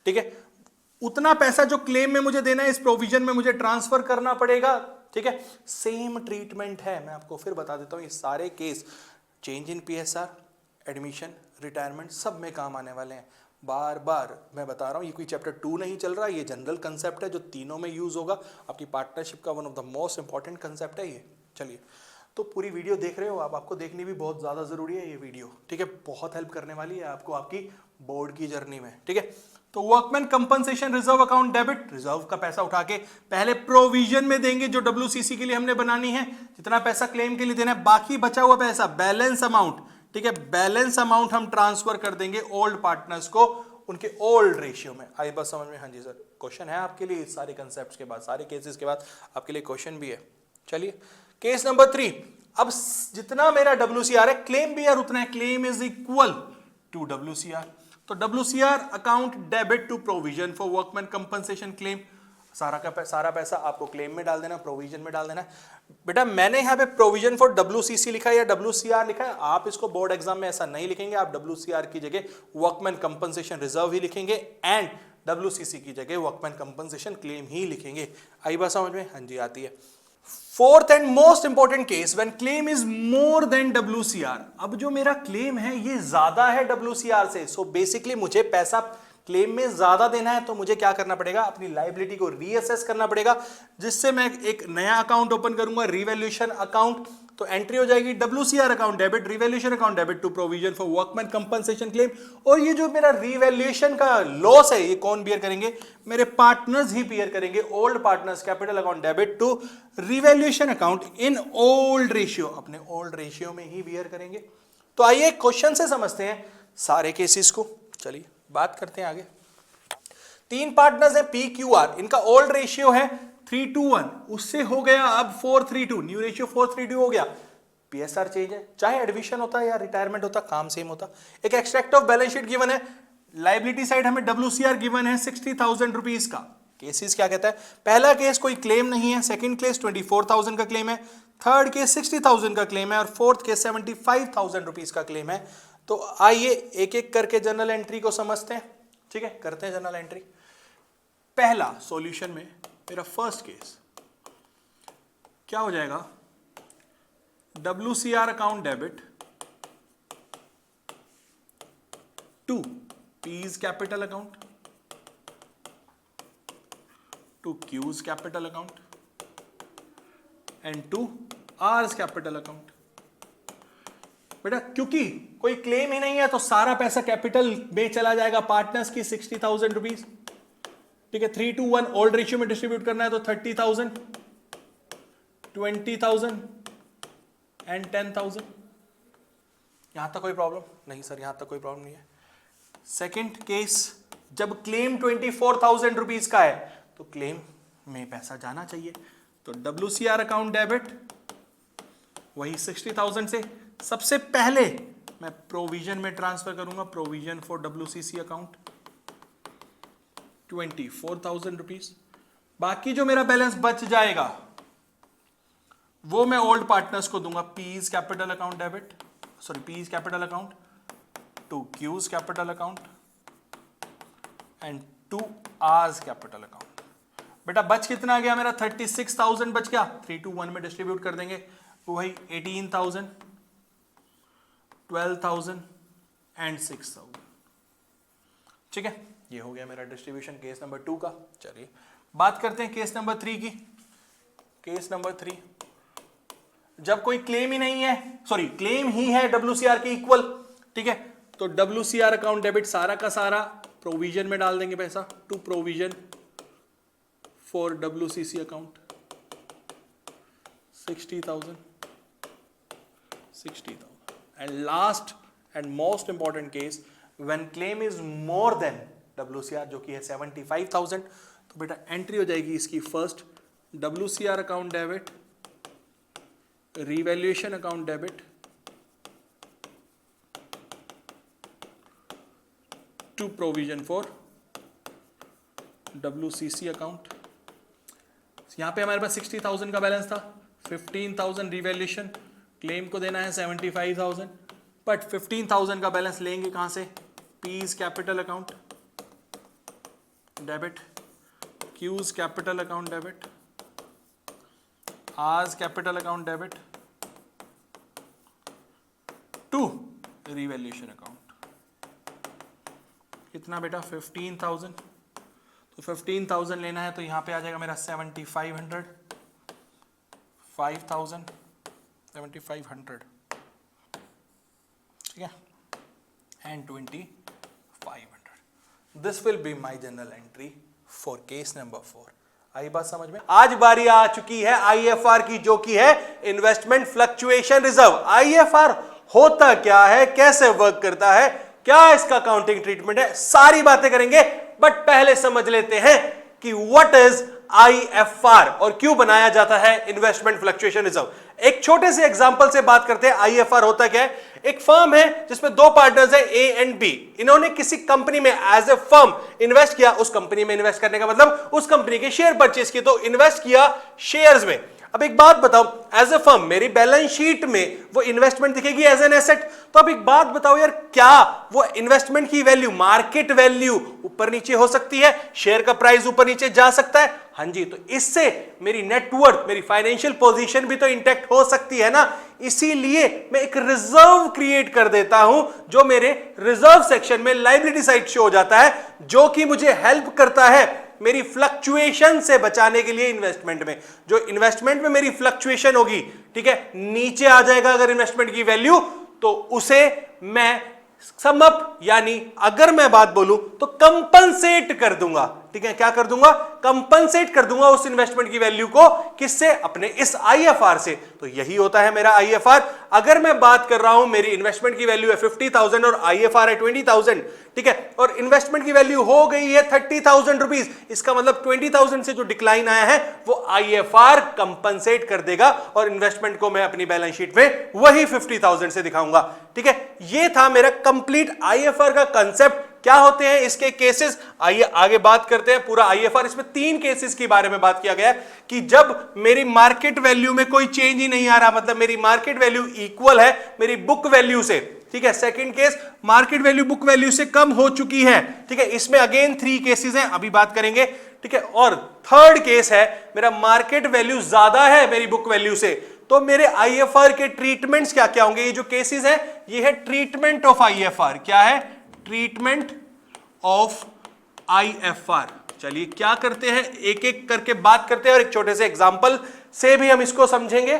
ठीक है। उतना पैसा जो क्लेम में मुझे देना है इस प्रोविजन में मुझे ट्रांसफर करना पड़ेगा, ठीक है। सेम ट्रीटमेंट है, मैं आपको फिर बता देता हूं, ये सारे case change in PSR, admission, retirement सब में काम आने वाले हैं। बार बार मैं बता रहा हूं, ये कोई चैप्टर 2 नहीं चल रहा, ये जनरल कंसेप्ट है जो तीनों में यूज होगा। आपकी पार्टनरशिप का one of the most important concept है ये। चलिए, तो पूरी वीडियो देख रहे हो आप, आपको देखनी भी बहुत ज़्यादा ज़रूरी है ये वीडियो, ठीक है, बहुत हेल्प करने वाली है आपको आपकी बोर्ड की जर्नी में, ठीक है। तो workman compensation reserve account debit, reserve का पैसा उठा के पहले प्रोविजन में देंगे जो WCC के लिए हमने बनानी है, जितना पैसा क्लेम के लिए देना है, बाकी बचा हुआ पैसा बैलेंस अमाउंट, ठीक है, बैलेंस अमाउंट हम ट्रांसफर कर देंगे ओल्ड पार्टनर्स को उनके ओल्ड रेशियो में। आई बात समझ में, हाँ जी सर। क्वेश्चन है आपके लिए सारे कंसेप्ट के बाद, सारे केसेस के बाद आपके लिए क्वेश्चन भी है। चलिए केस नंबर 3। अब जितना मेरा WCR है, क्लेम भी यार उतना है, claim is equal to WCR। तो WCR account debit to provision for workman compensation claim, सारा पैसा आपको क्लेम में डाल देना, प्रोविजन में डाल देना। बेटा मैंने यहाँ पे प्रोविजन फॉर WCC लिखा है या WCR लिखा है, आप इसको बोर्ड एग्जाम में ऐसा नहीं लिखेंगे, आप WCR की जगह वर्कमैन कंपनसेशन रिजर्व ही लिखेंगे एंड WCC की जगह वर्कमैन कंपनसेशन क्लेम ही लिखेंगे। आई बात समझ में, हाँ जी आती है। Fourth and most important case when claim is more than WCR। अब जो मेरा क्लेम है ये ज्यादा है WCR से, सो बेसिकली मुझे पैसा क्लेम में ज्यादा देना है, तो मुझे क्या करना पड़ेगा, अपनी लायबिलिटी को रीअसेस करना पड़ेगा, जिससे मैं एक नया अकाउंट ओपन करूंगा, रिवैल्यूएशन अकाउंट। तो एंट्री हो जाएगी WCR account debit, revaluation account debit to provision for workman compensation claim. और ये जो मेरा रिवैल्यूएशन का लॉस है ये कौन बियर करेंगे, मेरे पार्टनर्स ही बियर करेंगे, old partners, capital account debit to revaluation account in old ratio, अपने ओल्ड रेशियो में ही बियर करेंगे। तो आइए क्वेश्चन से समझते हैं सारे केसेस को। चलिए बात करते हैं आगे। 3 पार्टनर्स हैं PQR, इनका ओल्ड रेशियो है 3:1, उससे हो गया अब 4:3:2, न्यू रेशियो 4:3:2 हो गया। PSR चेंज है, चाहे एडमिशन होता है या रिटायरमेंट होता, काम सेम होता। एक extract of balance sheet given है, लाइबिलिटी साइड हमें WCR गिवन है 60,000 रुपीज का। केसेस क्या कहता है, पहला केस कोई क्लेम नहीं है, सेकंड केस 24,000 का क्लेम है, थर्ड केस 60,000 का क्लेम है और फोर्थ केस 75,000 रुपीज का क्लेम है। तो आइए एक एक करके जनरल एंट्री को समझते हैं। ठीक है, करते हैं जनरल एंट्री। पहला सॉल्यूशन में मेरा फर्स्ट केस क्या हो जाएगा, WCR account debit to P's capital account to Q's capital account and to R's capital account. बेटा क्योंकि कोई क्लेम ही नहीं है तो सारा पैसा कैपिटल में चला जाएगा, पार्टनर्स की 60,000 रुपीज। ठीक है, 3:1 ओल्ड रेशियो में डिस्ट्रीब्यूट करना है तो 30,000, 20,000 एंड 10,000। यहां तक कोई प्रॉब्लम नहीं सर, यहां तक कोई प्रॉब्लम नहीं है। सेकंड केस, जब क्लेम 24,000 रुपीज का है तो क्लेम में पैसा जाना चाहिए, तो WCR अकाउंट डेबिट वही 60,000 से सबसे पहले मैं प्रोविजन में ट्रांसफर करूंगा, provision for WCC account 24,000 rupees. बाकी जो मेरा बैलेंस बच जाएगा वो मैं ओल्ड पार्टनर्स को दूंगा, P's capital account debit, sorry P's capital account to Q's capital account and to R's capital account. बेटा बच कितना आ गया मेरा, 36,000 बच गया, 3:1 में डिस्ट्रीब्यूट कर देंगे, वही 18,000, 12,000 एंड 6,000। ठीक है, ये हो गया मेरा डिस्ट्रीब्यूशन केस नंबर 2 का। चलिए बात करते हैं केस नंबर 3 की। केस नंबर 3, जब कोई क्लेम ही नहीं है, सॉरी क्लेम ही है WCR के इक्वल, ठीक है, तो WCR अकाउंट डेबिट सारा का सारा प्रोविजन में डाल देंगे पैसा, to provision for WCC account 60,000 and last and most important case, when claim is more than WCR जो कि है 75,000, तो बेटा एंट्री हो जाएगी इसकी first WCR account debit, revaluation account debit to provision for WCC account. यहां पे हमारे पास 60,000 का बैलेंस था, 15,000 रिवैल्यूएशन, क्लेम को देना है 75,000, बट 15,000 का बैलेंस लेंगे कहां से, P's capital account debit, Q's capital account debit, R's capital account debit to revaluation account. कितना बेटा, 15,000, तो 15,000 लेना है तो यहां पे आ जाएगा मेरा 7,500, 5,000, 7,500, ठीक है, and 2,500। This will be my general entry for case number 4। आई बात समझ में? आज बारी आ चुकी है IFR की, जो कि है इन्वेस्टमेंट फ्लक्चुएशन रिजर्व। IFR होता क्या है, कैसे वर्क करता है, क्या इसका अकाउंटिंग ट्रीटमेंट है, सारी बातें करेंगे, बट पहले समझ लेते हैं कि व्हाट इज IFR और क्यों बनाया जाता है इन्वेस्टमेंट फ्लक्चुएशन रिजर्व। एक छोटे से एग्जांपल से बात करते हैं। IFR होता क्या है, एक फर्म है जिसमें दो पार्टनर्स है A एंड B। इन्होंने किसी कंपनी में एज ए फर्म इन्वेस्ट किया। उस कंपनी में इन्वेस्ट करने का मतलब उस कंपनी के शेयर परचेज किए, तो इन्वेस्ट किया शेयर्स में। अब एक बात बताओ, एज ए फर्म मेरी बैलेंस शीट में वो इन्वेस्टमेंट दिखेगी एज एन एसेट। तो अब एक बात बताओ यार, क्या वो इन्वेस्टमेंट की वैल्यू, मार्केट वैल्यू ऊपर नीचे हो सकती है, शेयर का प्राइस ऊपर नीचे जा सकता है? हाँ जी, तो इससे मेरी नेटवर्थ, मेरी फाइनेंशियल पोजीशन भी तो इंटैक्ट हो सकती है ना। इसीलिए मैं एक रिजर्व क्रिएट कर देता हूं, जो मेरे रिजर्व सेक्शन में लायबिलिटी साइड शो हो जाता है, जो कि मुझे हेल्प करता है मेरी फ्लक्चुएशन से बचाने के लिए। इन्वेस्टमेंट में जो इन्वेस्टमेंट में मेरी फ्लक्चुएशन होगी, ठीक है, नीचे आ जाएगा अगर इन्वेस्टमेंट की वैल्यू, तो उसे मैं सम अप, यानी अगर मैं बात बोलूं तो कंपनसेट कर दूंगा। ठीक है, क्या कर दूंगा, कंपनसेट कर दूंगा उस इन्वेस्टमेंट की वैल्यू को। किससे, अपने इस IFR से। तो यही होता है मेरा IFR। अगर मैं बात कर रहा हूं मेरी इन्वेस्टमेंट की वैल्यू है 50,000 और IFR है 20,000, ठीक है, और इन्वेस्टमेंट की वैल्यू हो गई है 30,000 रुपीज, इसका मतलब 20,000 से जो डिक्लाइन आया है वो IFR कंपनसेट कर देगा और इन्वेस्टमेंट को मैं अपनी बैलेंस शीट में वही 50,000 से दिखाऊंगा। ठीक है, ये था मेरा कंप्लीट IFR का कंसेप्ट। क्या होते हैं इसके केसेस, आइए आगे बात करते हैं। पूरा आईएफआर, इसमें 3 केसेस के बारे में बात किया गया है कि जब मेरी मार्केट वैल्यू में कोई चेंज ही नहीं आ रहा, मतलब मेरी मार्केट वैल्यू इक्वल है मेरी बुक वैल्यू से, ठीक है। Second case, market value book value से कम हो चुकी है, ठीक है। इसमें अगेन 3 केसेस हैं, अभी बात करेंगे, ठीक है। और थर्ड केस है मेरा मार्केट वैल्यू ज्यादा है मेरी बुक वैल्यू से, तो मेरे आईएफआर के ट्रीटमेंट्स क्या क्या होंगे। ये जो केसेस है ये है ट्रीटमेंट ऑफ आईएफआर। क्या है? Treatment of IFR. चलिए क्या करते हैं, एक एक करके बात करते हैं और एक छोटे से एग्जांपल से भी हम इसको समझेंगे।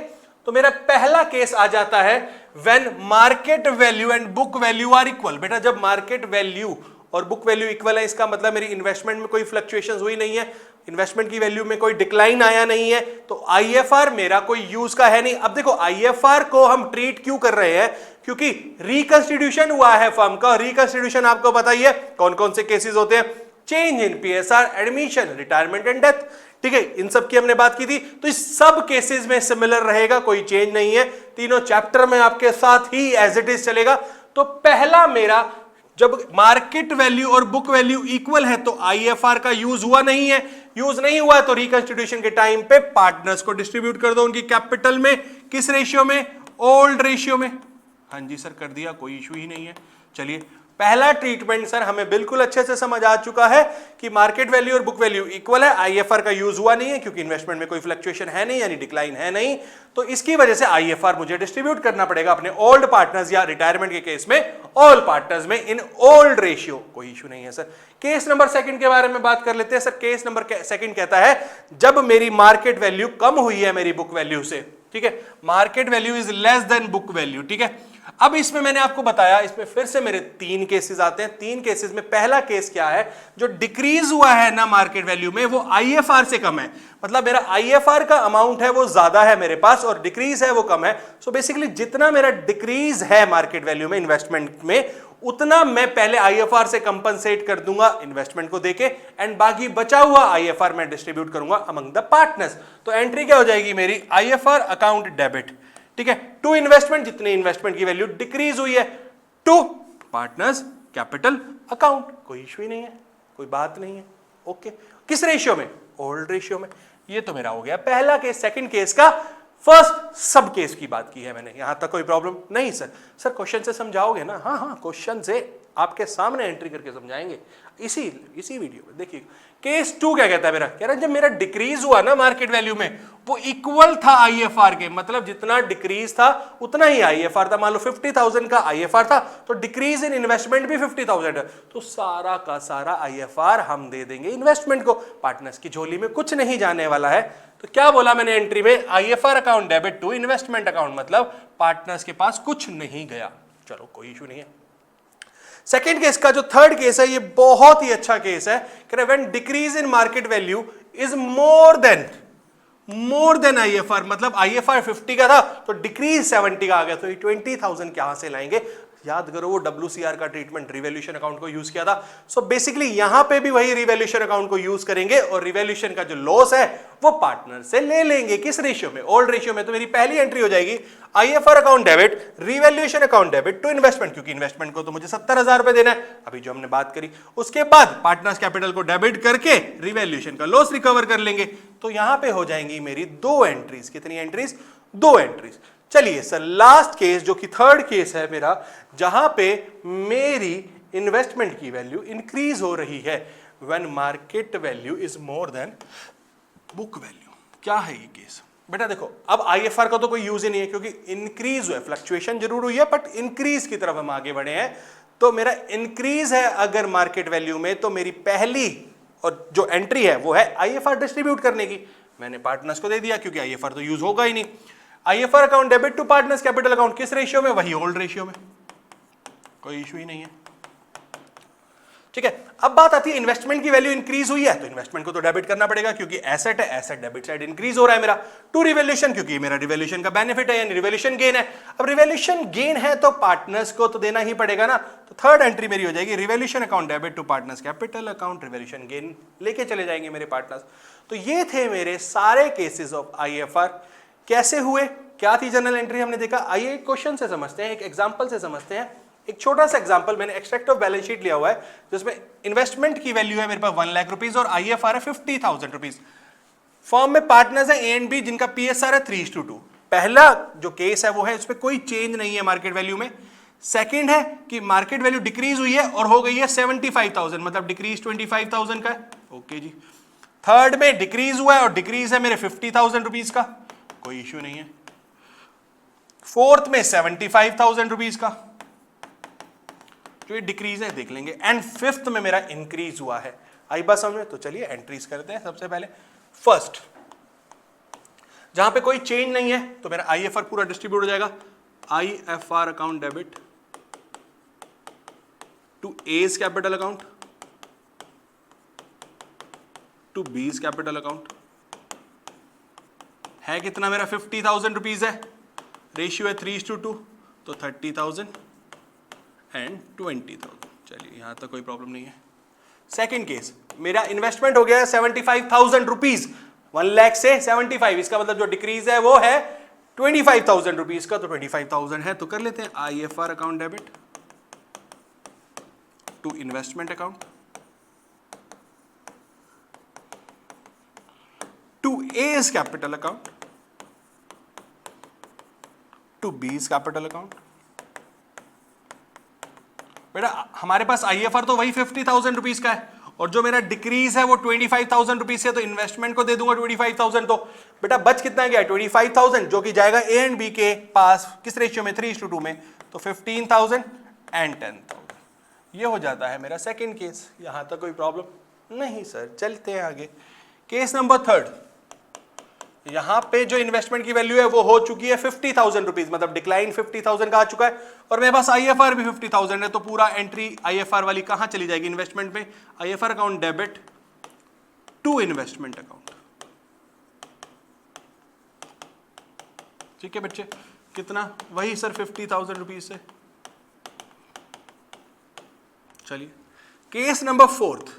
तो मेरा पहला केस आ जाता है when market value and book value are equal. बेटा जब मार्केट वैल्यू और बुक वैल्यू इक्वल है, इसका मतलब मेरी इन्वेस्टमेंट में कोई फ्लक्चुएशंस हुई नहीं है, इन्वेस्टमेंट की वैल्यू में कोई डिक्लाइन आया नहीं है, तो आईएफआर मेरा कोई यूज का है नहीं। अब देखो आईएफआर को हम ट्रीट क्यों कर रहे हैं, क्योंकि रिकंस्टिट्यूशन हुआ है फर्म का। रिकंस्टिट्यूशन आपको पता ही है कौन कौन से केसेस होते हैं, change in PSR, admission, retirement and death, ठीक है। इन सब की हमने बात की थी। तो इस सब केसेस में सिमिलर रहेगा, कोई चेंज नहीं है, तीनों चैप्टर में आपके साथ ही एज इट इज चलेगा। तो पहला मेरा, जब मार्केट वैल्यू और बुक वैल्यू इक्वल है तो आईएफआर का यूज हुआ नहीं है। यूज नहीं हुआ तो रिकंस्टिट्यूशन के टाइम पे पार्टनर्स को डिस्ट्रीब्यूट कर दो उनकी कैपिटल में, किस रेशियो में? ओल्ड रेशियो में। हाँ जी सर कर दिया, कोई इशू ही नहीं है। चलिए पहला ट्रीटमेंट सर हमें बिल्कुल अच्छे से समझ आ चुका है कि मार्केट वैल्यू और बुक वैल्यू इक्वल है, आईएफआर का यूज हुआ नहीं है क्योंकि इन्वेस्टमेंट में कोई फ्लक्चुएशन है नहीं, यानी डिक्लाइन है नहीं, तो इसकी वजह से आईएफआर मुझे डिस्ट्रीब्यूट करना पड़ेगा अपने ओल्ड पार्टनर्स या रिटायरमेंट के केस में ऑल पार्टनर्स में इन ओल्ड रेशियो। कोई इशू नहीं है सर। केस नंबर सेकंड के बारे में बात कर लेते हैं सर। केस नंबर सेकंड कहता है जब मेरी मार्केट वैल्यू कम हुई है मेरी बुक वैल्यू से, ठीक है, market value is less than book value, ठीक है। अब इसमें मैंने आपको बताया, इसमें फिर से मेरे 3 केसेस आते हैं। 3 केसेस में पहला केस क्या है, जो डिक्रीज हुआ है ना मार्केट वैल्यू में, वो आईएफआर से कम है, मतलब मेरा आईएफआर का अमाउंट है वो ज्यादा है मेरे पास और डिक्रीज है वो कम है। सो बेसिकली जितना मेरा डिक्रीज है मार्केट वैल्यू में इन्वेस्टमेंट में, उतना मैं पहले आईएफआर से कंपनसेट कर दूंगा इन्वेस्टमेंट को देके, एंड बाकी बचा हुआ आईएफआर मैं डिस्ट्रीब्यूट करूंगा अमंग द पार्टनर्स। तो एंट्री क्या हो जाएगी मेरी, आईएफआर अकाउंट डेबिट, ठीक है, टू इन्वेस्टमेंट, जितने इन्वेस्टमेंट की वैल्यू डिक्रीज हुई है, टू पार्टनर्स कैपिटल अकाउंट। कोई इशू ही नहीं है, कोई बात नहीं है, ओके। किस रेशियो में? ओल्ड रेशियो में। ये तो मेरा हो गया पहला केस। सेकंड केस का फर्स्ट सब केस की बात की है मैंने, यहां तक कोई प्रॉब्लम नहीं सर। सर क्वेश्चन से समझाओगे ना? हाँ हाँ, क्वेश्चन से आपके सामने एंट्री करके समझाएंगे इसी वीडियो में। देखिए केस 2 क्या कहता है मेरा, कह रहा है जब मेरा डिक्रीज हुआ ना मार्केट वैल्यू में, वो इक्वल था आईएफआर के, मतलब जितना डिक्रीज था उतना ही आईएफआर था। मान लो 50,000 का आईएफआर था तो डिक्रीज इन इन्वेस्टमेंट भी 50,000 है, तो सारा का सारा आईएफआर हम दे देंगे इन्वेस्टमेंट को, पार्टनर्स की झोली में कुछ नहीं जाने वाला है। तो क्या बोला मैंने एंट्री में, IFR account debit to investment account, मतलब पार्टनर्स के पास कुछ नहीं गया। चलो कोई इशू नहीं है। सेकेंड केस का जो थर्ड केस है ये बहुत ही अच्छा केस है, कह रहे when decrease in market value is more then IFR, मतलब आईएफआर 50 का था तो डिक्रीज 70 का आ गया, तो ये 20,000 कहां से लाएंगे? याद करो वो WCR का ट्रीटमेंट रिवैल्यूएशन अकाउंट को यूज किया था। सो बेसिकली यहां पे भी वही रिवैल्यूएशन अकाउंट को यूज करेंगे और रिवैल्यूएशन का जो लॉस है वो पार्टनर से ले लेंगे। किस रेशियो में? ओल्ड रेशियो में। तो मेरी पहली एंट्री हो जाएगी IFR account debit, revaluation account debit to investment, क्योंकि इन्वेस्टमेंट को तो मुझे 70,000 रुपए देना है, अभी जो हमने बात करी। उसके बाद पार्टनर्स कैपिटल को डेबिट करके रिवैल्यूएशन का लॉस रिकवर कर लेंगे। तो यहां पे हो जाएंगी मेरी 2 एंट्रीज। कितनी एंट्रीज? 2 एंट्रीज। चलिए सर लास्ट केस जो कि थर्ड केस है मेरा, जहां पे मेरी इन्वेस्टमेंट की वैल्यू इंक्रीज हो रही है, when market value is more then book value. क्या है ये केस? बेटा देखो अब आईएफआर का तो कोई यूज ही नहीं है क्योंकि इंक्रीज हुआ है, फ्लक्चुएशन जरूर हुई है बट इंक्रीज की तरफ हम आगे बढ़े हैं। तो मेरा इंक्रीज है अगर मार्केट वैल्यू में, तो मेरी पहली और जो एंट्री है वो है आईएफआर डिस्ट्रीब्यूट करने की। मैंने पार्टनर्स को दे दिया क्योंकि आईएफआर तो यूज होगा ही नहीं। IFR account debit to partners capital account, किस रेशियो में? वही ओल्ड रेशियो में, कोई इशू ही नहीं है, ठीक है। अब बात आती है इन्वेस्टमेंट की वैल्यू इंक्रीज हुई है तो इन्वेस्टमेंट को तो डेबिट करना पड़ेगा क्योंकि एसेट है, एसेट डेबिट साइड इंक्रीज हो रहा है मेरा। टू रिवैल्यूएशन, क्योंकि मेरा रिवैल्यूएशन का बेनिफिट है यानी रिवैल्यूएशन गेन है। अब रिवैल्यूएशन गेन है तो पार्टनर्स को तो देना ही पड़ेगा ना। तो थर्ड एंट्री मेरी हो जाएगी revaluation account debit to partners capital account, revaluation gain लेके चले जाएंगे मेरे पार्टनर्स। तो ये थे मेरे सारे केसेस ऑफ आईएफआर। कैसे हुए, क्या थी जनरल एंट्री हमने देखा। आइए क्वेश्चन से समझते हैं, एक एग्जांपल से समझते हैं। एक छोटा सा एग्जांपल, मैंने एक्सट्रैक्ट ऑफ बैलेंस शीट लिया हुआ है जिसमें इन्वेस्टमेंट की वैल्यू है मेरे पास 1 लाख रुपीज और आईएफआर है 50,000 रुपीज। फर्म में पार्टनर्स है ए एंड बी जिनका पीएसआर है 3:2। पहला जो केस है वो है उसमें कोई चेंज नहीं है मार्केट वैल्यू में। सेकंड है कि मार्केट वैल्यू डिक्रीज हुई है और हो गई है 75,000, मतलब डिक्रीज 25,000 का है। ओके जी। थर्ड में डिक्रीज हुआ है और डिक्रीज है मेरे 50,000 रुपीज का, कोई इश्यू नहीं है। फोर्थ में 75,000 रुपीज का जो ये डिक्रीज है देख लेंगे। एंड फिफ्थ में मेरा इंक्रीज हुआ है। आई बात समझ में? तो चलिए एंट्रीज करते हैं। सबसे पहले फर्स्ट, जहां पे कोई चेंज नहीं है तो मेरा आईएफआर पूरा डिस्ट्रीब्यूट हो जाएगा। IFR account debit to A's capital account to B's capital account है कितना मेरा 50,000 रुपीज है। रेशियो है 3:2 तो 30,000 एंड 20,000। चलिए यहां तक कोई प्रॉब्लम नहीं है। सेकंड केस, मेरा इन्वेस्टमेंट हो गया है 75,000 रुपीज, 1 लाख से 75, इसका मतलब जो डिक्रीज है वो है 25,000 रुपीज का, तो 25,000 है तो कर लेते हैं IFR account debit to investment account to A's capital account to B's capital account. बेटा हमारे पास आईएफआर तो वही 50,000 रुपीज का है और जो मेरा डिक्रीज है वो 25,000 रुपीज से, तो इन्वेस्टमेंट को दे दूंगा 25,000। तो बेटा बच कितना गया 25,000 जो कि जाएगा ए एंड बी के पास किस रेशियो में 3:2 में, तो 15,000 एंड 10,000। ये हो जाता है मेरा सेकंड केस। यहां तक कोई प्रॉब्लम नहीं सर। चलते हैं आगे। केस नंबर थर्ड, यहां पे जो इन्वेस्टमेंट की वैल्यू है वो हो चुकी है 50,000 रुपीज, मतलब डिक्लाइन 50,000 का आ चुका है और मेरे पास आईएफआर भी 50,000 है, तो पूरा एंट्री आईएफआर वाली कहां चली जाएगी? इन्वेस्टमेंट में। IFR account debit to investment account. ठीक है बच्चे, कितना? वही सर 50,000 रुपीज से। चलिए केस नंबर फोर्थ,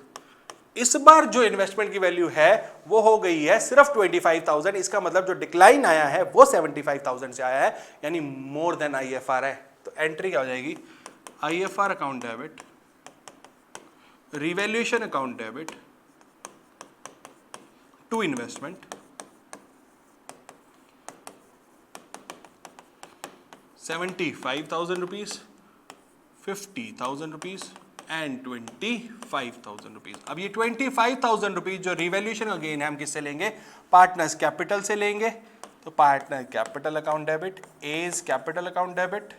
इस बार जो इन्वेस्टमेंट की वैल्यू है वो हो गई है सिर्फ 25,000, इसका मतलब जो डिक्लाइन आया है वो 75,000 से आया है, यानी मोर देन आईएफआर है। तो एंट्री क्या हो जाएगी? IFR account debit revaluation account debit to investment 75,000 rupees, 50,000 rupees and 25,000 rupees. अब ये 25,000 रुपीज जो रिवैल्यूएशन अगेन है हम किससे लेंगे? पार्टनर्स कैपिटल से लेंगे। तो partner capital account debit, A's capital account debit,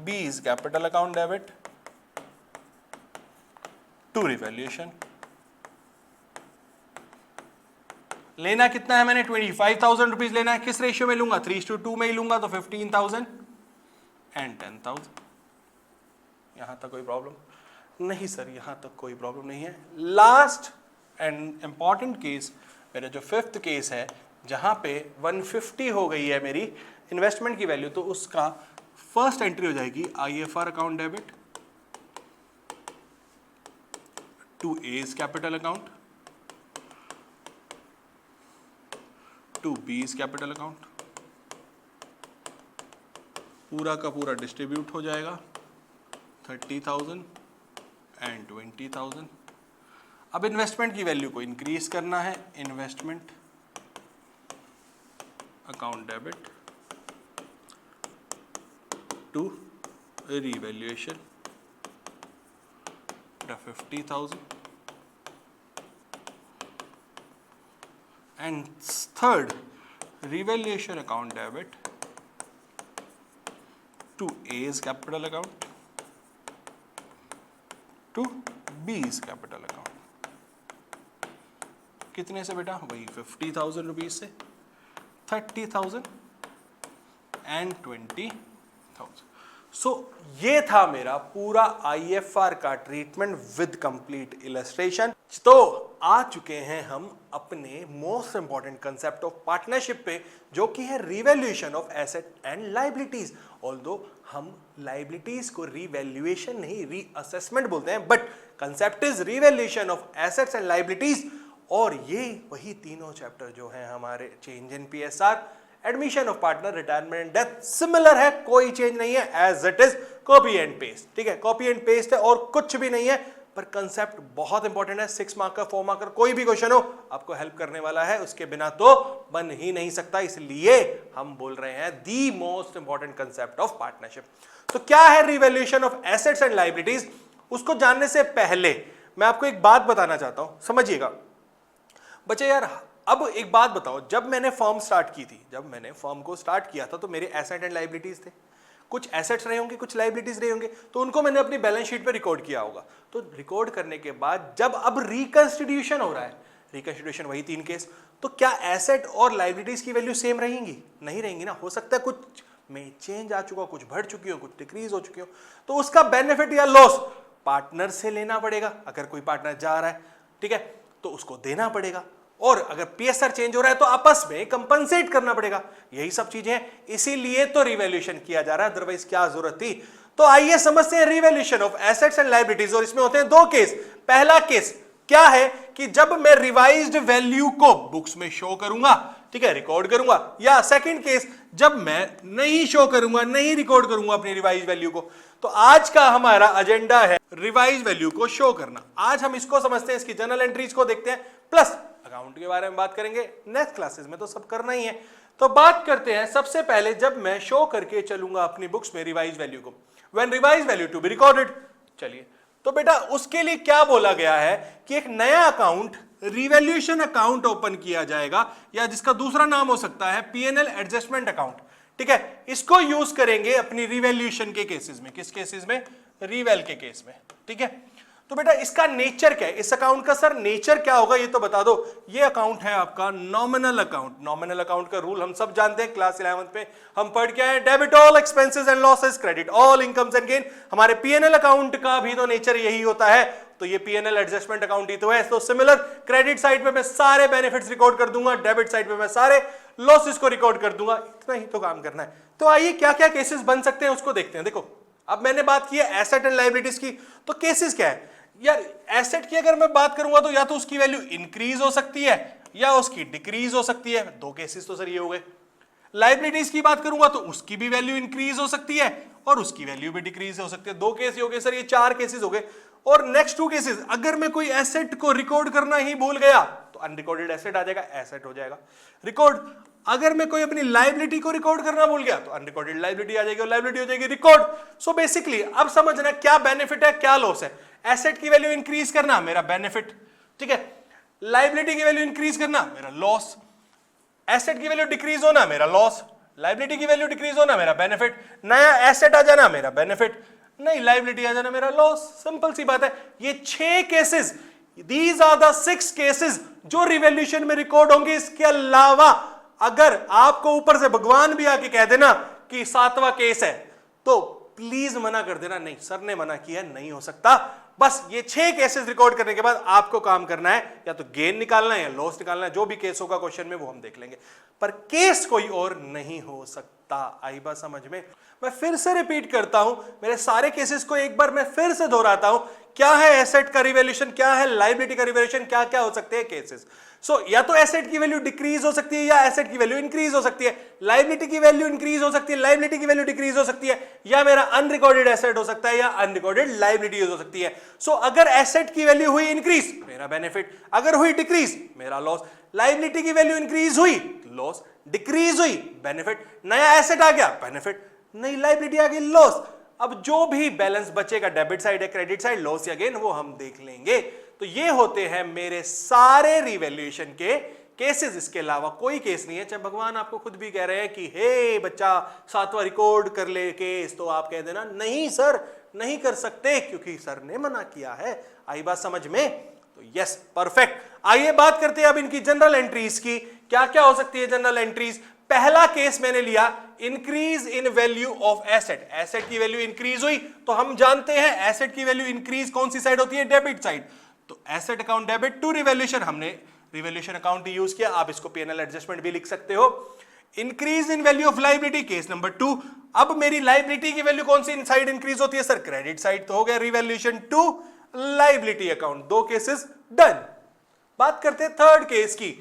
B's capital account debit to revaluation. लेना कितना है? मैंने 25,000 रुपीज लेना है। किस रेशियो में लूंगा? 3:2 में ही लूंगा, तो 15,000 एंड 10,000। यहां तक कोई प्रॉब्लम नहीं सर? यहां तक कोई प्रॉब्लम नहीं है। लास्ट एंड इंपॉर्टेंट केस, मेरा जो फिफ्थ केस है जहां पे 150 हो गई है मेरी इन्वेस्टमेंट की वैल्यू, तो उसका फर्स्ट एंट्री हो जाएगी IFR account debit to A's capital account to B's capital account. पूरा का पूरा डिस्ट्रीब्यूट हो जाएगा 30,000 एंड 20,000। अब इन्वेस्टमेंट की वैल्यू को इंक्रीज करना है। Investment account debit to revaluation 50,000 and third revaluation account debit to A's capital account to B's capital account. कितने से बेटा? वही 50,000 रुपीज से, 30,000 एंड 20,000। सो ये था मेरा पूरा आईएफआर का ट्रीटमेंट विद कंप्लीट इलस्ट्रेशन। तो आ चुके हैं हम अपने most important concept of partnership पे, जो कि है revaluation of asset and liabilities. Although हम लायबिलिटीज को रिवैल्यूएशन नहीं रीअसेसमेंट बोलते हैं, but concept is revaluation of assets and liabilities. और ये वही तीनों चैप्टर जो हैं हमारे change in PSR, admission of partner, retirement and death similar है, कोई चेंज नहीं है, as it is copy and paste. ठीक है, कॉपी एंड पेस्ट है और कुछ भी नहीं है, पर कंसेप्ट बहुत इंपॉर्टेंट है। 6 मार्कर 4 मार्कर कोई भी क्वेश्चन हो आपको हेल्प करने वाला है, उसके बिना तो बन ही नहीं सकता, इसलिए हम बोल रहे हैं the most important concept of partnership. तो क्या है revaluation of assets and liabilities, उसको जानने से पहले मैं आपको एक बात बताना चाहता हूं, समझिएगा बच्चे यार। अब एक बात बताओ, जब मैंने फर्म स्टार्ट की थी, जब मैंने फर्म को स्टार्ट किया था तो मेरे एसेट एंड लायबिलिटीज थे, कुछ एसेट्स रहे होंगे, कुछ लायबिलिटीज रहे होंगे, तो उनको मैंने अपनी बैलेंस शीट पे रिकॉर्ड किया होगा। तो रिकॉर्ड करने के बाद जब अब रिकंस्टिट्यूशन हो रहा है, रिकंस्टिट्यूशन वही 3 केस, तो क्या एसेट और लायबिलिटीज की वैल्यू सेम रहेंगी? नहीं रहेंगी ना, हो सकता है कुछ में चेंज आ चुका हो, कुछ बढ़ चुकी हो, कुछ डिक्रीज हो चुकी हो, तो उसका बेनिफिट या लॉस पार्टनर से लेना पड़ेगा। अगर कोई पार्टनर जा रहा है, ठीक है, तो उसको देना पड़ेगा, और अगर पीएसआर चेंज हो रहा है तो आपस में कंपनसेट करना पड़ेगा। यही सब चीजें हैं, इसीलिए तो रिवैल्यूएशन किया जा रहा है, अदरवाइज क्या जरूरत थी। तो आइए समझते हैं revaluation of assets and liabilities, और इसमें होते हैं 2 केस। पहला केस क्या है कि जब मैं रिवाइज्ड वैल्यू को बुक्स में शो करूंगा, ठीक है, रिकॉर्ड करूंगा, या सेकंड केस जब मैं नहीं शो करूंगा, नहीं रिकॉर्ड करूंगा अपनी रिवाइज वैल्यू को। तो आज का हमारा एजेंडा है रिवाइज वैल्यू को शो करना। आज हम इसको समझते हैं, इसकी जर्नल एंट्रीज को देखते हैं, प्लस अकाउंट के बारे में बात करेंगे। नेक्स्ट क्लासेस में तो सब करना ही है। तो बात करते हैं सबसे पहले, जब मैं शो करके चलूंगा अपनी बुक्स में रिवाइज वैल्यू को, when revise value to be recorded. चलिए, तो बेटा उसके लिए क्या बोला गया है कि एक नया अकाउंट, रिवैल्यूएशन अकाउंट ओपन किया जाएगा, या जिसका दूसरा नाम हो सकता है पीएनएल एडजस्टमेंट अकाउंट। ठीक है, इसको यूज करेंगे अपनी रिवैल्यूएशन के केसेस में। किस केसेस में? रिवैल के केस में। ठीक है, तो बेटा इसका नेचर क्या है, इस अकाउंट का सर नेचर क्या होगा, ये तो बता दो। ये अकाउंट है आपका नॉमिनल अकाउंट। नॉमिनल अकाउंट का रूल हम सब जानते हैं, क्लास 11th में हम पढ़ के आए, debit all expenses and losses, credit all incomes and gain. हमारे पीएनएल अकाउंट का भी तो नेचर यही होता है, तो ये पीएनएल एडजस्टमेंट अकाउंट ही तो है। तो सिमिलर, क्रेडिट साइड पे मैं सारे बेनिफिट्स रिकॉर्ड कर दूंगा, डेबिट साइड पे मैं सारे लॉसेस को रिकॉर्ड कर दूंगा, इतना ही तो काम करना है। तो आइए क्या क्या केसेस बन सकते हैं उसको देखते हैं। देखो, अब मैंने बात की है एसेट एंड लायबिलिटीज की, तो केसेस क्या है यार। एसेट की अगर मैं बात करूंगा तो या तो उसकी वैल्यू इंक्रीज हो सकती है या उसकी डिक्रीज हो सकती है, 2 केसेस तो सर ये हो गए। लायबिलिटीज की बात करूंगा तो उसकी भी वैल्यू इंक्रीज हो सकती है और उसकी वैल्यू भी डिक्रीज हो सकती है, 2 केस हो गए सर, ये 4 केसेस हो गए। और नेक्स्ट 2 केसेस, अगर मैं कोई एसेट को रिकॉर्ड करना ही भूल गया तो अनरिकॉर्डेड एसेट आ जाएगा, एसेट हो जाएगा रिकॉर्ड। अगर मैं कोई अपनी लायबिलिटी को रिकॉर्ड करना भूल गया तो अनरिकॉर्डेड लायबिलिटी आ जाएगी और लायबिलिटी हो जाएगी रिकॉर्ड। सो बेसिकली अब समझना क्या बेनिफिट है, क्या लॉस है। एसेट की वैल्यू इंक्रीज करना मेरा बेनिफिट, ठीक है, लायबिलिटी की वैल्यू इंक्रीज करना मेरा लॉस, एसेट की वैल्यू डिक्रीज होना मेरा लॉस, लायबिलिटी की वैल्यू डिक्रीज होना मेरा बेनिफिट, नया एसेट आ जाना मेरा बेनिफिट, नहीं लायबिलिटी आ जाना मेरा लॉस। सिंपल सी बात है। ये 6 cases, these are the 6 cases जो रिवैल्यूएशन में रिकॉर्ड होंगे। इसके अलावा अगर आपको ऊपर से भगवान भी आके कह देना कि 7वां केस है तो प्लीज मना कर देना, नहीं सर ने मना किया, नहीं हो सकता। बस ये 6 केसेस रिकॉर्ड करने के बाद आपको काम करना है, या तो गेन निकालना है या लॉस निकालना है, जो भी केस होगा क्वेश्चन में वो हम देख लेंगे, पर केस कोई और नहीं हो सकता। आई बात समझ में? मैं फिर से रिपीट करता हूं, मेरे सारे केसेस को एक बार मैं फिर से दोहराता हूं। क्या है एसेट का रिवैल्यूएशन, क्या है लायबिलिटी का रिवैल्यूएशन, क्या क्या हो सकते हैं केसेस। सो या तो एसेट की वैल्यू डिक्रीज हो सकती है या एसेट की वैल्यू इंक्रीज हो सकती है, लायबिलिटी की वैल्यू इंक्रीज हो सकती है, लायबिलिटी की वैल्यू डिक्रीज हो सकती है, या मेरा अनरिकॉर्डेड एसेट हो सकता है या अनरिकॉर्डेड लायबिलिटी हो सकती है। सो अगर एसेट की वैल्यू हुई इंक्रीज मेरा बेनिफिट, अगर हुई डिक्रीज मेरा लॉस, लायबिलिटी की वैल्यू इंक्रीज हुई लॉस, डिक्रीज हुई बेनिफिट, नया एसेट आ गया बेनिफिट, नई लायबिलिटी आ गई लॉस। अब जो भी बैलेंस बचेगा, डेबिट साइड है, क्रेडिट साइड, लॉस या गेन, वो हम देख लेंगे। तो ये होते हैं मेरे सारे रिवैल्यूएशन के केसेस। इसके अलावा कोई केस नहीं है। चाहे भगवान आपको खुद भी कह रहे हैं कि हे बच्चा 7वां रिकॉर्ड कर ले केस, तो आप कह देना नहीं सर नहीं कर सकते क्योंकि सर ने मना किया है। आई बात समझ में? तो यस, परफेक्ट। आइए बात करते हैं अब इनकी जनरल एंट्रीज की। क्या क्या हो सकती है जनरल एंट्रीज। पहला केस मैंने लिया increase in value of asset. Asset की वैल्यू इंक्रीज हुई, तो हम जानते हैं एसेट की वैल्यू इंक्रीज कौन सी साइड होती है, डेबिट साइड। तो asset account debit to revaluation, हमने रिवैल्यूएशन अकाउंट ही यूज किया, आप इसको पीएनएल एडजस्टमेंट भी लिख सकते हो। Increase in value of liability, case number 2। अब मेरी लायबिलिटी की वैल्यू कौन सी साइड इंक्रीज होती है सर, क्रेडिट साइड, तो हो गया revaluation to liability account. 2 cases done. बात करते हैं थर्ड केस की,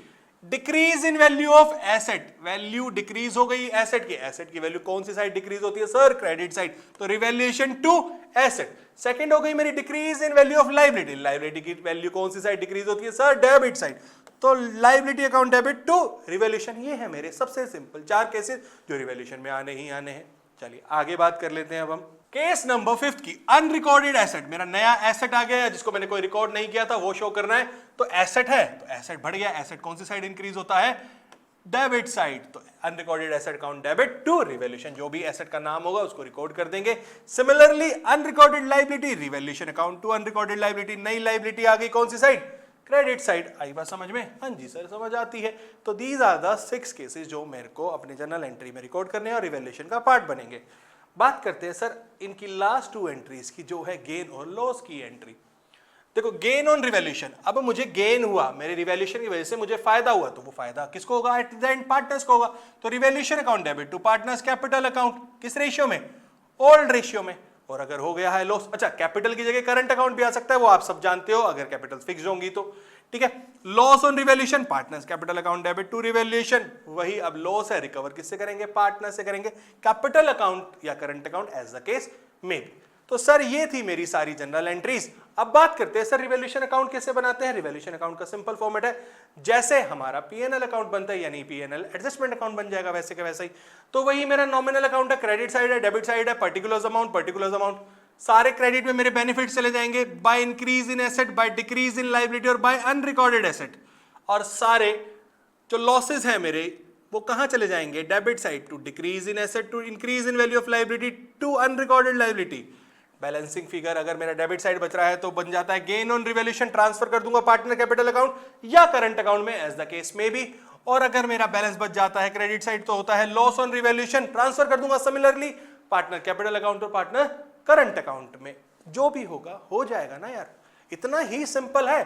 decrease in value of asset, value decrease हो गई एसेट की वैल्यू कौन सी साइड डिक्रीज होती है सर, क्रेडिट साइड, तो रिवैल्यूएशन टू एसेट। सेकंड हो गई मेरी decrease in value of liability, liability की वैल्यू कौन सी साइड डिक्रीज होती है सर, डेबिट साइड, तो liability account debit to revaluation. ये है मेरे सबसे सिंपल 4 केसेस जो रिवैल्यूएशन में आने ही आने हैं। चलिए आगे बात कर लेते हैं अब हम केस नंबर 5 की, अनरिकॉर्डेड एसेट। मेरा नया एसेट आ गया है जिसको मैंने कोई रिकॉर्ड नहीं किया था, वो शो करना है। तो एसेट है तो एसेट बढ़ गया, एसेट कौन सी साइड इंक्रीज होता है, डेबिट साइड, तो unrecorded asset account debit to revaluation, जो भी एसेट का नाम होगा उसको रिकॉर्ड कर देंगे। Similarly unrecorded liability, revaluation account to unrecorded liability, नई लायबिलिटी आ गई कौन सी साइड, क्रेडिट साइड। आई बात समझ में, हाँ जी सर समझ आती है। तो दीज आर द 6 केसेस जो मेरे को अपने जर्नल एंट्री में रिकॉर्ड करने हैं और रिवैल्यूएशन का पार्ट बनेंगे। बात करते हैं सर इनकी लास्ट 2 एंट्रीज की, जो है गेन और लॉस की एंट्री। देखो गेन ऑन रिवैल्यूएशन, अब मुझे गेन हुआ, मेरे रिवैल्यूएशन की वजह से मुझे फायदा हुआ, तो वो फायदा किसको होगा, एट द एंड पार्टनर्स को होगा। तो revaluation account debit to partners capital account, किस रेशियो में, ओल्ड रेशियो में। और अगर हो गया है लॉस, अच्छा कैपिटल की जगह करंट अकाउंट भी आ सकता है, वो आप सब जानते हो अगर कैपिटल फिक्स होंगी तो, ठीक है। Loss on revaluation, partners capital account debit to revaluation, वही अब लॉस है रिकवर किससे करेंगे, पार्टनर से करेंगे, कैपिटल अकाउंट या current account as the case may be. तो सर ये थी मेरी सारी जनरल एंट्रीज। अब बात करते हैं सर रिवैल्यूएशन अकाउंट कैसे बनाते हैं। रिवैल्यूएशन अकाउंट का सिंपल फॉर्मेट है, जैसे हमारा पीएनएल अकाउंट बनता है यानी पीएनएल एडजस्टमेंट अकाउंट बन जाएगा वैसे का वैसे ही। तो वही मेरा नॉमिनल अकाउंट है, क्रेडिट साइड है, डेबिट साइड है, पर्टिकुलर्स अमाउंट, सारे क्रेडिट में मेरे बेनिफिट चले जाएंगे by increase in asset, by decrease in liability और बाय अनरिकॉर्डेड एसेट। और सारे जो लॉसेस हैं मेरे वो कहां चले जाएंगे, debit side to decrease in asset to increase in value of liability to unrecorded liability. Balancing figure अगर मेरा डेबिट साइड बच रहा है तो बन जाता है गेन ऑन रिवैल्यूएशन, ट्रांसफर कर दूंगा पार्टनर कैपिटल अकाउंट या करंट अकाउंट में एज द केस में भी। और अगर मेरा बैलेंस बच जाता है क्रेडिट साइड तो होता है लॉस ऑन रिवैल्यूएशन, ट्रांसफर कर दूंगा सिमिलरली पार्टनर कैपिटल अकाउंट और पार्टनर करंट अकाउंट में। जो भी होगा हो जाएगा ना यार, इतना ही सिंपल है।